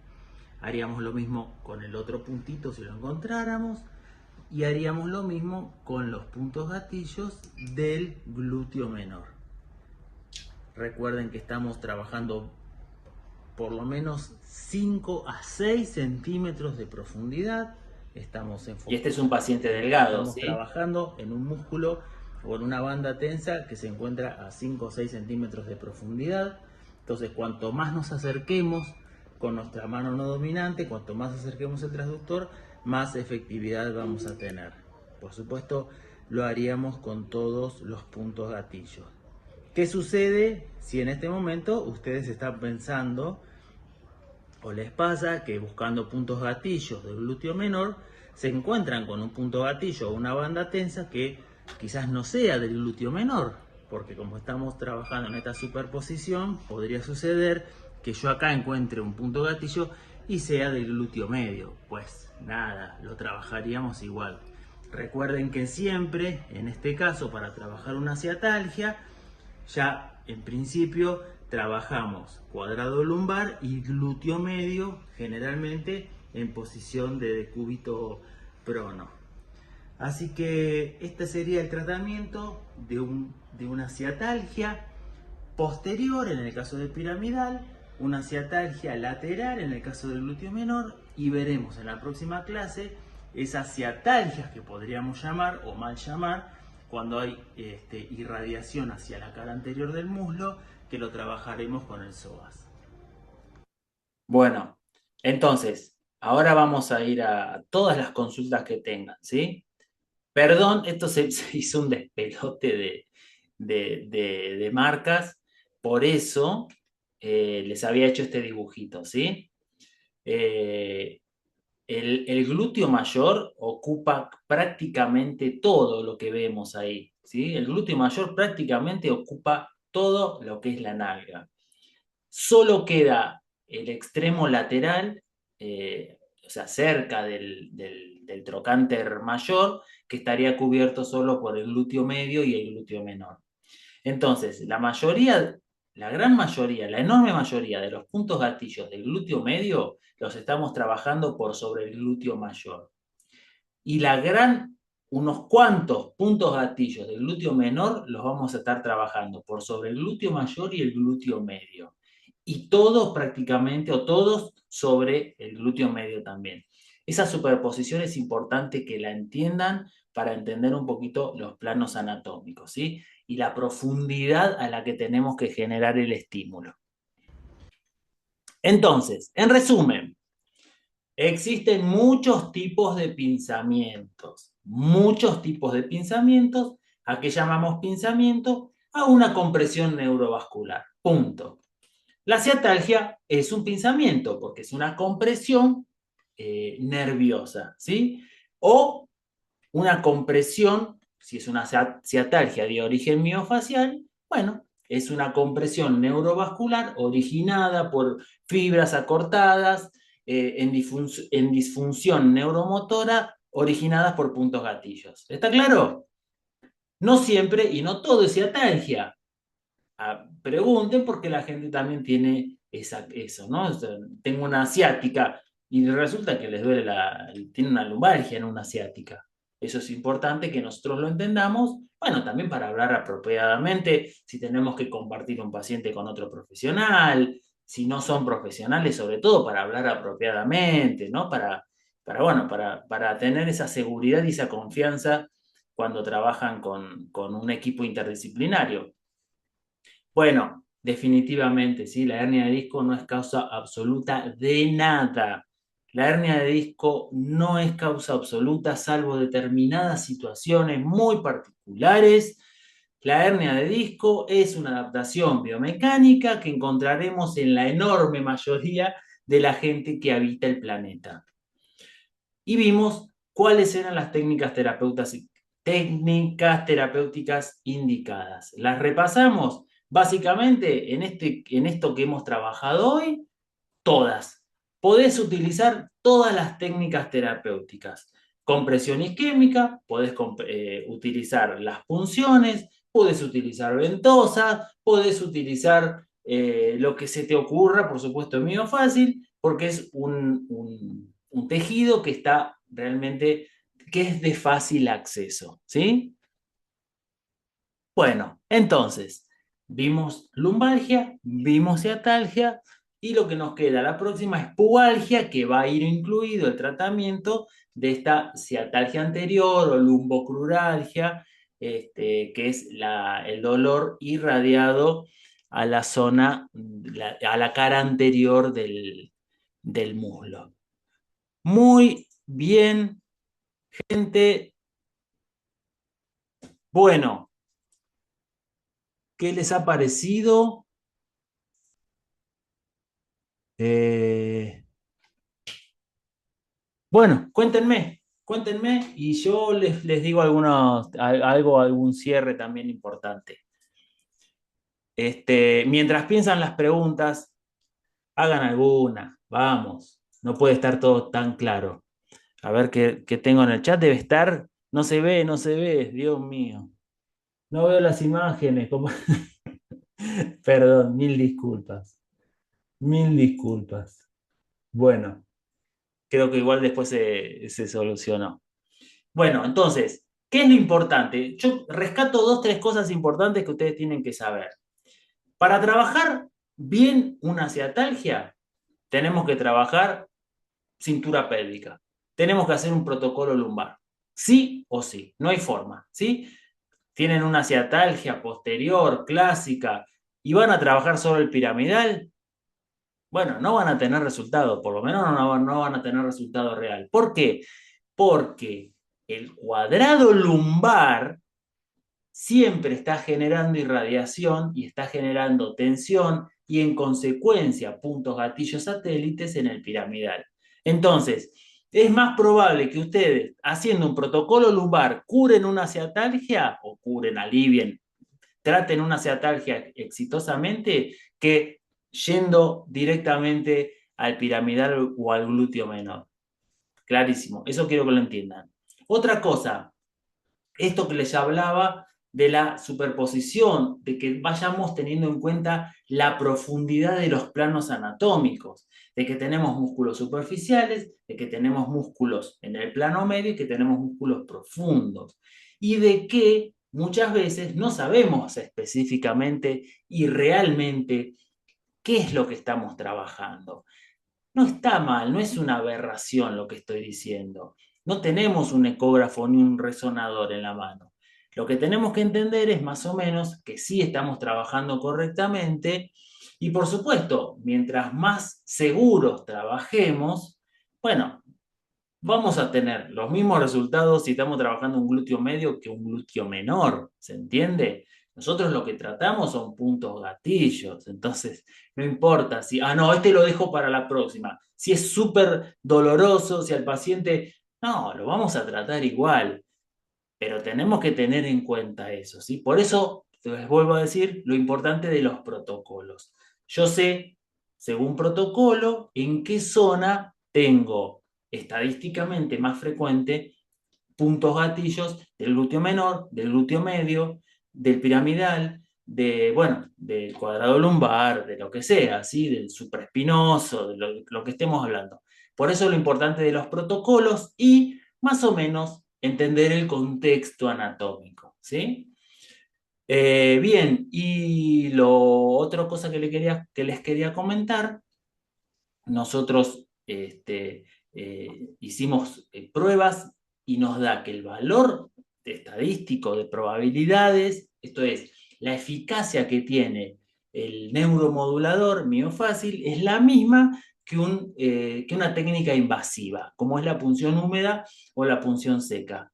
Haríamos lo mismo con el otro puntito si lo encontráramos y haríamos lo mismo con los puntos gatillos del glúteo menor. Recuerden que estamos trabajando por lo menos 5 a 6 centímetros de profundidad. Estamos enfocados. Y este es un paciente delgado. Estamos trabajando en un músculo o en una banda tensa que se encuentra a 5 o 6 centímetros de profundidad. Entonces, cuanto más nos acerquemos con nuestra mano no dominante, cuanto más acerquemos el transductor, más efectividad vamos a tener. Por supuesto, lo haríamos con todos los puntos gatillos. ¿Qué sucede si en este momento ustedes están pensando o les pasa que buscando puntos gatillos del glúteo menor se encuentran con un punto gatillo o una banda tensa que quizás no sea del glúteo menor? Porque como estamos trabajando en esta superposición, podría suceder que yo acá encuentre un punto gatillo y sea del glúteo medio. Pues nada, lo trabajaríamos igual. Recuerden que siempre, en este caso, para trabajar una ciatalgia, ya en principio trabajamos cuadrado lumbar y glúteo medio, generalmente en posición de decúbito prono. Así que este sería el tratamiento de una ciatalgia posterior en el caso del piramidal, una ciatalgia lateral en el caso del glúteo menor, y veremos en la próxima clase esas ciatalgias que podríamos llamar o mal llamar cuando hay irradiación hacia la cara anterior del muslo, que lo trabajaremos con el psoas. Bueno, entonces, ahora vamos a ir a todas las consultas que tengan, ¿sí? Perdón, esto se hizo un despelote de marcas, por eso les había hecho este dibujito, ¿sí? El glúteo mayor ocupa prácticamente todo lo que vemos ahí, ¿sí? El glúteo mayor prácticamente ocupa todo lo que es la nalga. Solo queda el extremo lateral, o sea, cerca del trocánter mayor, que estaría cubierto solo por el glúteo medio y el glúteo menor. Entonces, la gran mayoría, la enorme mayoría de los puntos gatillos del glúteo medio los estamos trabajando por sobre el glúteo mayor. Y unos cuantos puntos gatillos del glúteo menor los vamos a estar trabajando por sobre el glúteo mayor y el glúteo medio. Y todos prácticamente, o todos sobre el glúteo medio también. Esa superposición es importante que la entiendan para entender un poquito los planos anatómicos, ¿sí? Y la profundidad a la que tenemos que generar el estímulo. Entonces, en resumen, existen muchos tipos de pinzamientos, a que llamamos pinzamiento a una compresión neurovascular, punto. La ciatalgia es un pinzamiento porque es una compresión nerviosa, ¿sí? O una compresión, si es una ciatalgia de origen miofacial, bueno, es una compresión neurovascular originada por fibras acortadas en disfunción neuromotora originadas por puntos gatillos. ¿Está claro? No siempre y no todo es ciatalgia. Pregunten porque la gente también tiene eso, ¿no? O sea, tengo una ciática y resulta que les duele tiene una lumbalgia en una ciática. Eso es importante que nosotros lo entendamos, bueno, también para hablar apropiadamente, si tenemos que compartir un paciente con otro profesional, si no son profesionales, sobre todo para hablar apropiadamente, ¿no? Bueno, para tener esa seguridad y esa confianza cuando trabajan con un equipo interdisciplinario. Bueno, definitivamente, sí, la hernia de disco no es causa absoluta de nada. La hernia de disco no es causa absoluta, salvo determinadas situaciones muy particulares. La hernia de disco es una adaptación biomecánica que encontraremos en la enorme mayoría de la gente que habita el planeta. Y vimos cuáles eran las técnicas terapéuticas indicadas. Las repasamos básicamente en esto que hemos trabajado hoy, todas. Podés utilizar todas las técnicas terapéuticas. Compresión isquémica, podés utilizar las punciones, podés utilizar ventosas, podés utilizar lo que se te ocurra, por supuesto, es mío fácil, porque es un tejido que está realmente, que es de fácil acceso, ¿sí? Bueno, entonces, vimos lumbalgia, vimos ciatalgia, y lo que nos queda, la próxima es pubalgia, que va a ir incluido el tratamiento de esta ciatalgia anterior o lumbocruralgia, que es el dolor irradiado a la zona, a la cara anterior del muslo. Muy bien, gente. Bueno, ¿qué les ha parecido? Eh, bueno, cuéntenme y yo les digo algún cierre también importante. Mientras piensan las preguntas, hagan alguna, vamos, no puede estar todo tan claro. A ver qué tengo en el chat, debe estar, no se ve, Dios mío. No veo las imágenes, perdón, mil disculpas. Bueno, creo que igual después se solucionó. Bueno, entonces, ¿qué es lo importante? Yo rescato dos, tres cosas importantes que ustedes tienen que saber. Para trabajar bien una ciatalgia, tenemos que trabajar cintura pélvica. Tenemos que hacer un protocolo lumbar. Sí o sí, no hay forma, ¿sí? Tienen una ciatalgia posterior, clásica, y van a trabajar sobre el piramidal, bueno, no van a tener resultado, por lo menos no van a tener resultado real. ¿Por qué? Porque el cuadrado lumbar siempre está generando irradiación y está generando tensión y en consecuencia puntos gatillos satélites en el piramidal. Entonces, es más probable que ustedes, haciendo un protocolo lumbar, curen una ciatalgia o curen, alivien, traten una ciatalgia exitosamente que yendo directamente al piramidal o al glúteo menor. Clarísimo, eso quiero que lo entiendan. Otra cosa, esto que les hablaba de la superposición, de que vayamos teniendo en cuenta la profundidad de los planos anatómicos, de que tenemos músculos superficiales, de que tenemos músculos en el plano medio y que tenemos músculos profundos, y de que muchas veces no sabemos específicamente y realmente qué es lo que estamos trabajando. No está mal, no es una aberración lo que estoy diciendo. No tenemos un ecógrafo ni un resonador en la mano. Lo que tenemos que entender es más o menos que sí estamos trabajando correctamente y por supuesto, mientras más seguros trabajemos, bueno, vamos a tener los mismos resultados si estamos trabajando un glúteo medio que un glúteo menor, ¿se entiende? Nosotros lo que tratamos son puntos gatillos, entonces no importa si, no, este lo dejo para la próxima, si es súper doloroso, si al paciente, no, lo vamos a tratar igual, pero tenemos que tener en cuenta eso, ¿sí? Por eso, les vuelvo a decir, lo importante de los protocolos. Yo sé, según protocolo, en qué zona tengo estadísticamente más frecuente puntos gatillos del glúteo menor, del glúteo medio, del piramidal, bueno, del cuadrado lumbar, de lo que sea, ¿sí? Del supraespinoso, de lo que estemos hablando. Por eso lo importante de los protocolos y más o menos entender el contexto anatómico, ¿sí? Bien, y lo otra cosa que les quería comentar, nosotros hicimos pruebas y nos da que el valor estadístico de probabilidades, esto es, la eficacia que tiene el neuromodulador miofácil, es la misma que una técnica invasiva, como es la punción húmeda o la punción seca.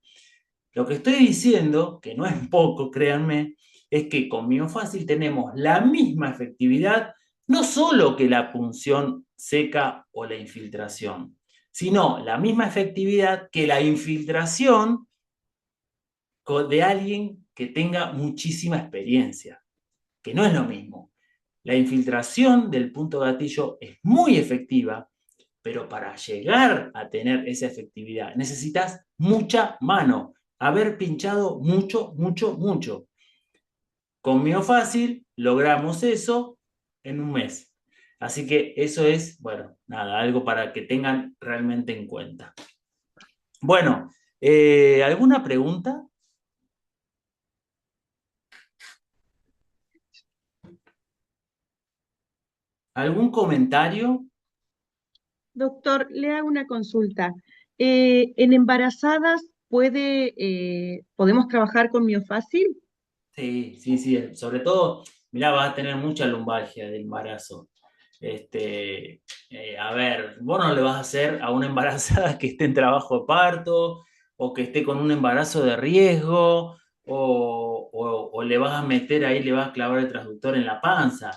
Lo que estoy diciendo, que no es poco, créanme, es que con miofácil tenemos la misma efectividad, no solo que la punción seca o la infiltración, sino la misma efectividad que la infiltración de alguien que tenga muchísima experiencia, que no es lo mismo. La infiltración del punto gatillo es muy efectiva, pero para llegar a tener esa efectividad necesitas mucha mano, haber pinchado mucho, mucho, mucho. Con Miofácil logramos eso en un mes. Así que eso es, bueno, nada, algo para que tengan realmente en cuenta. Bueno, ¿alguna pregunta? ¿Algún comentario? Doctor, le hago una consulta. ¿En embarazadas podemos trabajar con miofácil? Sí, sí, sí. Sobre todo, mirá, vas a tener mucha lumbalgia de embarazo. A ver, vos no le vas a hacer a una embarazada que esté en trabajo de parto o que esté con un embarazo de riesgo o le vas a meter ahí, le vas a clavar el transductor en la panza.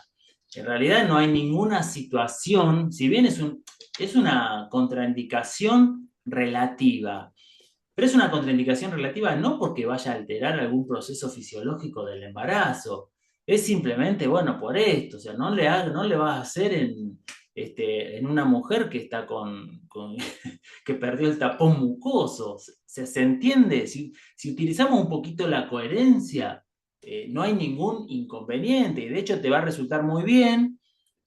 En realidad no hay ninguna situación, si bien es una contraindicación relativa, pero es una contraindicación relativa no porque vaya a alterar algún proceso fisiológico del embarazo, es simplemente, bueno, por esto, o sea, no le vas a hacer en una mujer que está que perdió el tapón mucoso. Se entiende, si utilizamos un poquito la coherencia, no hay ningún inconveniente y de hecho te va a resultar muy bien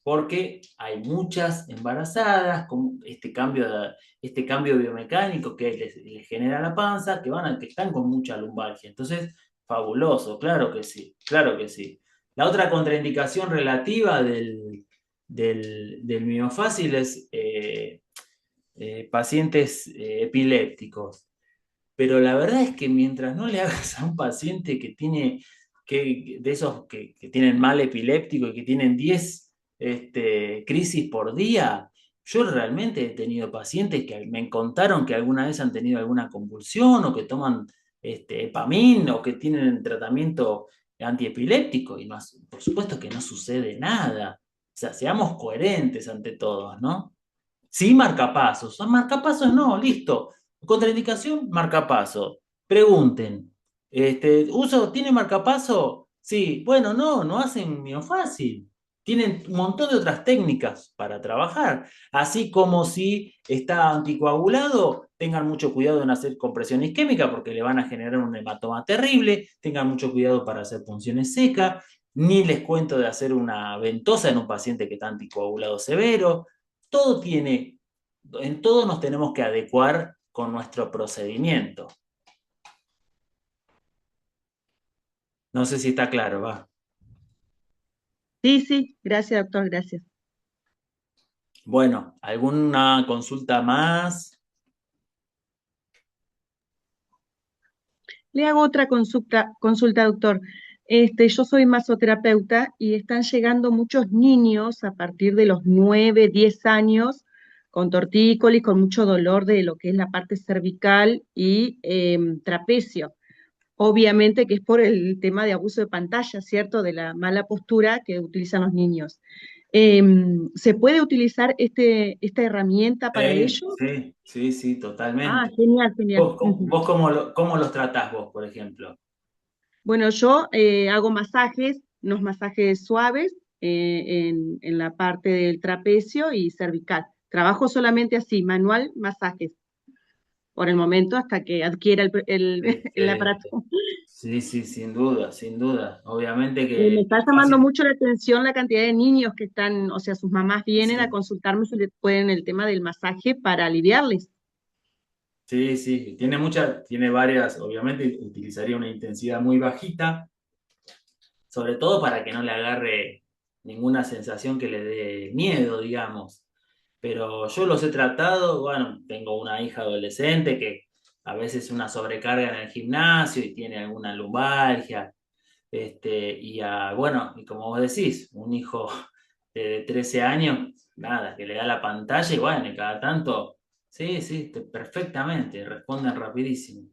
porque hay muchas embarazadas con este cambio biomecánico que les genera la panza, que están con mucha lumbalgia. Entonces, fabuloso, claro que sí, claro que sí. La otra contraindicación relativa del miofácil es pacientes epilépticos. Pero la verdad es que mientras no le hagas a un paciente de esos que tienen mal epiléptico y que tienen 10 crisis por día, yo realmente he tenido pacientes que me contaron que alguna vez han tenido alguna convulsión o que toman Epamin o que tienen tratamiento antiepiléptico y más, por supuesto que no sucede nada. O sea, seamos coherentes ante todos, ¿no? Sí, marcapasos. Son marcapasos, no, listo. Contraindicación, marcapaso. Pregunten. ¿Tiene marcapaso? Sí. Bueno, no, no hacen miofácil. Tienen un montón de otras técnicas para trabajar. Así como si está anticoagulado, tengan mucho cuidado en hacer compresión isquémica porque le van a generar un hematoma terrible. Tengan mucho cuidado para hacer punciones secas. Ni les cuento de hacer una ventosa en un paciente que está anticoagulado severo. Todo tiene, en todo nos tenemos que adecuar con nuestro procedimiento. No sé si está claro, va. Sí, sí, gracias, doctor, gracias. Bueno, ¿alguna consulta más? Le hago otra consulta, doctor. Yo soy masoterapeuta y están llegando muchos niños a partir de los 9, 10 años con tortícolis, con mucho dolor de lo que es la parte cervical y trapecio. Obviamente que es por el tema de abuso de pantalla, ¿cierto? De la mala postura que utilizan los niños. ¿Se puede utilizar esta herramienta para Sí, ello? sí, sí, sí, Ah, totalmente. genial, genial. Ujú. ¿Vos cómo los tratás vos, por ejemplo? Bueno, yo hago masajes, unos masajes suaves en la parte del trapecio y cervical. Trabajo solamente así, manual, masajes, por el momento hasta que adquiera Sí, el aparato. Sí, sí, sin duda, sin duda. Obviamente Me que está es llamando fácil. mucho la atención la cantidad de niños que están, o sea, sus mamás vienen a Sí, consultarme si les pueden el tema del masaje para aliviarles. sí, sí. Tiene varias, obviamente utilizaría una intensidad muy bajita, sobre todo para que no le agarre ninguna sensación que le dé miedo, digamos. Pero yo los he tratado, bueno, tengo una hija adolescente que a veces una sobrecarga en el gimnasio y tiene alguna lumbalgia, bueno, y como vos decís, un hijo de 13 años, nada, que le da la pantalla y bueno, y cada tanto, sí, sí, perfectamente, responden rapidísimo.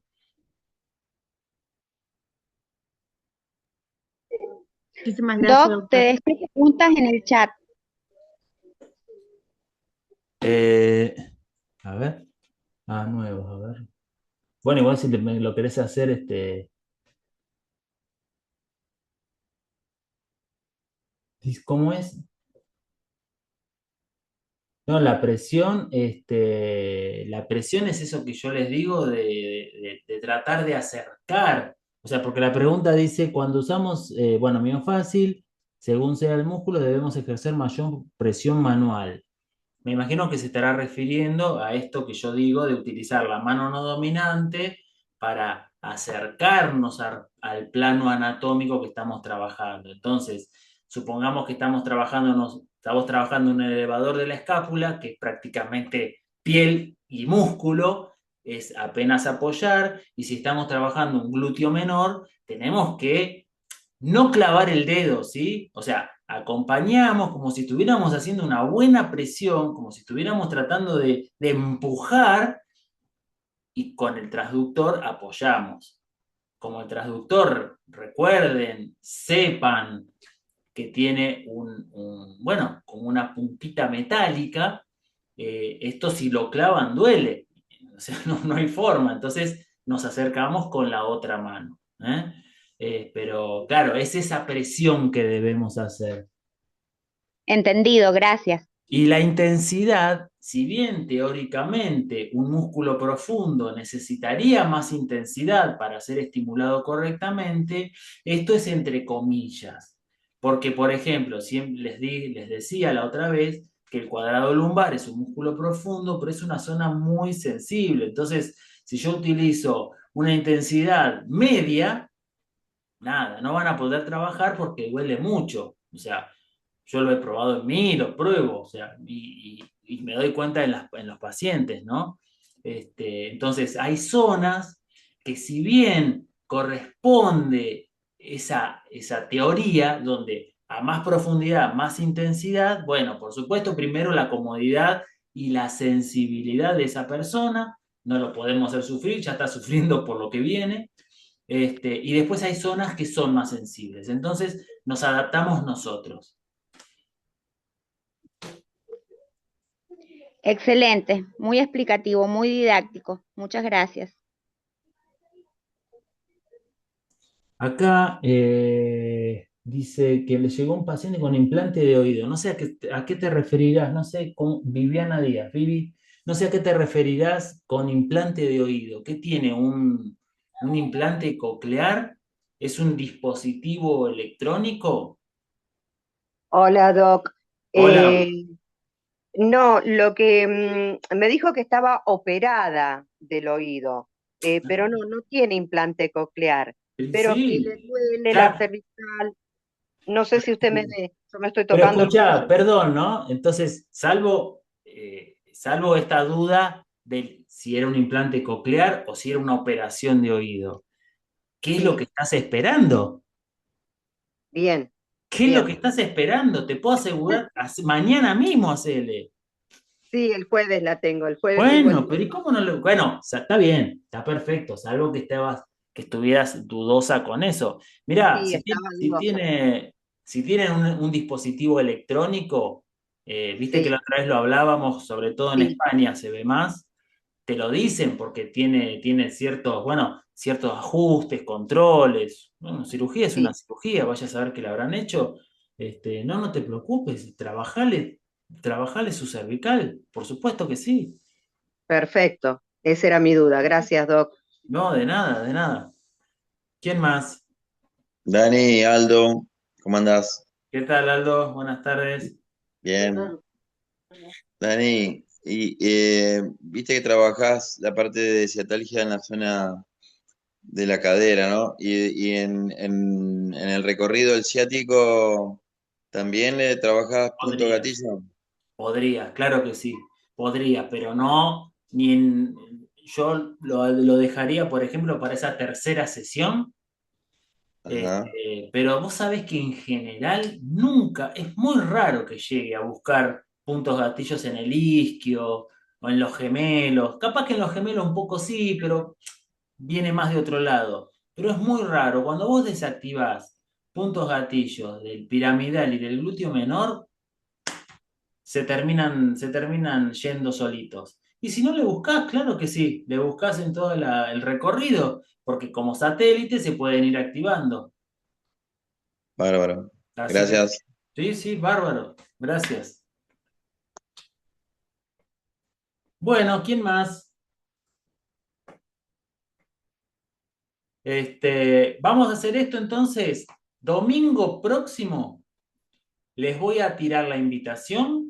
Muchísimas gracias, Doc, te doctor. dejé preguntas en el chat. Eh, a ver, nuevos, a ver. Bueno, igual si me lo querés hacer, ¿cómo es? No, la presión es eso que yo les digo de tratar de acercar. O sea, porque la pregunta dice, cuando usamos, bueno, miofácil, según sea el músculo, debemos ejercer mayor presión manual. Me imagino que se estará refiriendo a esto que yo digo de utilizar la mano no dominante para acercarnos al plano anatómico que estamos trabajando. Entonces, supongamos que estamos trabajando en un elevador de la escápula, que es prácticamente piel y músculo, es apenas apoyar, y si estamos trabajando un glúteo menor, tenemos que no clavar el dedo, ¿sí? O sea, acompañamos como si estuviéramos haciendo una buena presión, como si estuviéramos tratando de empujar y con el transductor apoyamos. Como el transductor, recuerden, sepan que tiene bueno, como una puntita metálica, esto si lo clavan duele, o sea, no hay forma, entonces nos acercamos con la otra mano. Pero claro, es esa presión que debemos hacer. Entendido, gracias. Y la intensidad, si bien teóricamente un músculo profundo necesitaría más intensidad para ser estimulado correctamente, esto es entre comillas. Porque, por ejemplo, siempre les decía la otra vez que el cuadrado lumbar es un músculo profundo, pero es una zona muy sensible. Entonces, si yo utilizo una intensidad media, nada, no van a poder trabajar porque duele mucho. O sea, yo lo he probado en mí, lo pruebo, o sea, y me doy cuenta en los pacientes, ¿no? Entonces, hay zonas que si bien corresponde esa teoría donde a más profundidad, más intensidad, bueno, por supuesto, primero la comodidad y la sensibilidad de esa persona, no lo podemos hacer sufrir, ya está sufriendo por lo que viene, y después hay zonas que son más sensibles, entonces nos adaptamos nosotros. Excelente, muy explicativo, muy didáctico. Muchas gracias. Acá dice que le llegó un paciente con implante de oído. No sé a qué te referirás, no sé, con Viviana Díaz. Vivi, no sé a qué te referirás con implante de oído. ¿Qué tiene? ¿Un implante coclear? ¿Es un dispositivo electrónico? Hola, Doc. Hola. Eh, no, lo que me dijo que estaba operada del oído, pero no tiene implante coclear, pero que le Sí, duele la ya. cervical. No sé si usted me ve, yo me estoy Pero tocando el escucha, cuello. perdón, ¿no? Entonces, salvo esta duda de si era un implante coclear o si era una operación de oído, ¿qué es lo que Sí, estás esperando? bien, ¿Qué es lo que bien. estás esperando? Te puedo asegurar, mañana mismo hacele. Sí, el jueves la tengo, el jueves tengo el Bueno, día. pero ¿y cómo no lo...? Bueno, o sea, está bien, está perfecto, salvo que estuvieras dudosa con eso. Mirá, Sí, estaba dudosa. si tienen un dispositivo electrónico, viste que la Sí, otra vez lo hablábamos, sobre todo en sí, España se ve más, te lo dicen porque tiene ciertos, bueno, ciertos ajustes, controles. Bueno, cirugía es una sí, cirugía, vaya a saber que la habrán hecho. No te preocupes, trabajale su cervical, por supuesto que sí. perfecto. Esa era mi duda. Gracias, Doc. No, de nada, de nada. ¿Quién más? Dani, Aldo, ¿cómo andás? ¿Qué tal, Aldo? Buenas tardes. Bien. Dani, viste que trabajás la parte de ciatalgia en la zona de la cadera, ¿no? Y en el recorrido del ciático también le trabajás punto Podrías, gatillo. podrías, claro que sí, podría, pero no, yo lo dejaría, por ejemplo, para esa tercera sesión. Ajá. Pero vos sabés que en general nunca, es muy raro que llegue a buscar puntos gatillos en el isquio o en los gemelos. Capaz que en los gemelos un poco sí, pero viene más de otro lado. Pero es muy raro. Cuando vos desactivás puntos gatillos del piramidal y del glúteo menor, se terminan yendo solitos. Y si no le buscás, claro que sí, le buscás en todo el recorrido, porque como satélite se pueden ir activando. Bárbaro. Así que Gracias. sí, sí, bárbaro. Gracias. Bueno, ¿quién más? Vamos a hacer esto entonces. Domingo próximo les voy a tirar la invitación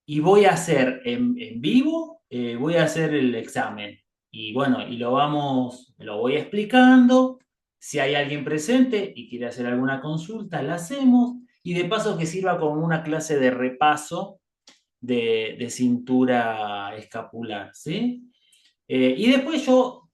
y voy a hacer en vivo, voy a hacer el examen. Y bueno, lo voy explicando. Si hay alguien presente y quiere hacer alguna consulta, la hacemos. Y de paso que sirva como una clase de repaso de cintura escapular, ¿sí? Y después yo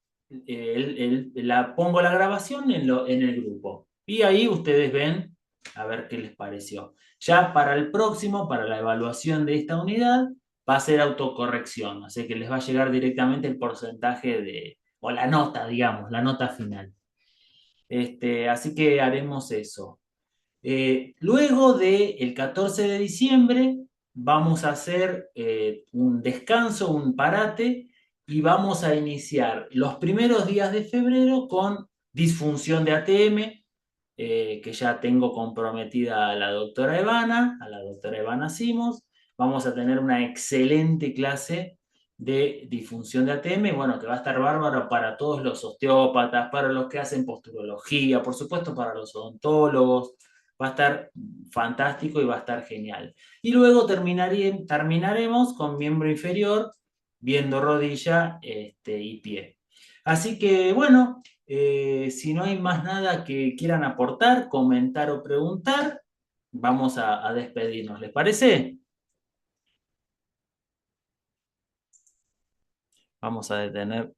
pongo la grabación en el grupo. Y ahí ustedes ven a ver qué les pareció. Ya para el próximo, para la evaluación de esta unidad, va a ser autocorrección. Así que les va a llegar directamente el porcentaje o la nota, digamos, la nota final. Así que haremos eso. Luego del 14 de diciembre vamos a hacer un descanso, un parate, y vamos a iniciar los primeros días de febrero con disfunción de ATM, que ya tengo comprometida a la doctora Evana Simos. Vamos a tener una excelente clase de disfunción de ATM, bueno, que va a estar bárbaro para todos los osteópatas, para los que hacen posturología, por supuesto para los odontólogos. Va a estar fantástico y va a estar genial. Y luego terminaremos con miembro inferior, viendo rodilla y pie. Así que bueno, si no hay más nada que quieran aportar, comentar o preguntar, vamos a despedirnos. ¿Les parece? Vamos a detener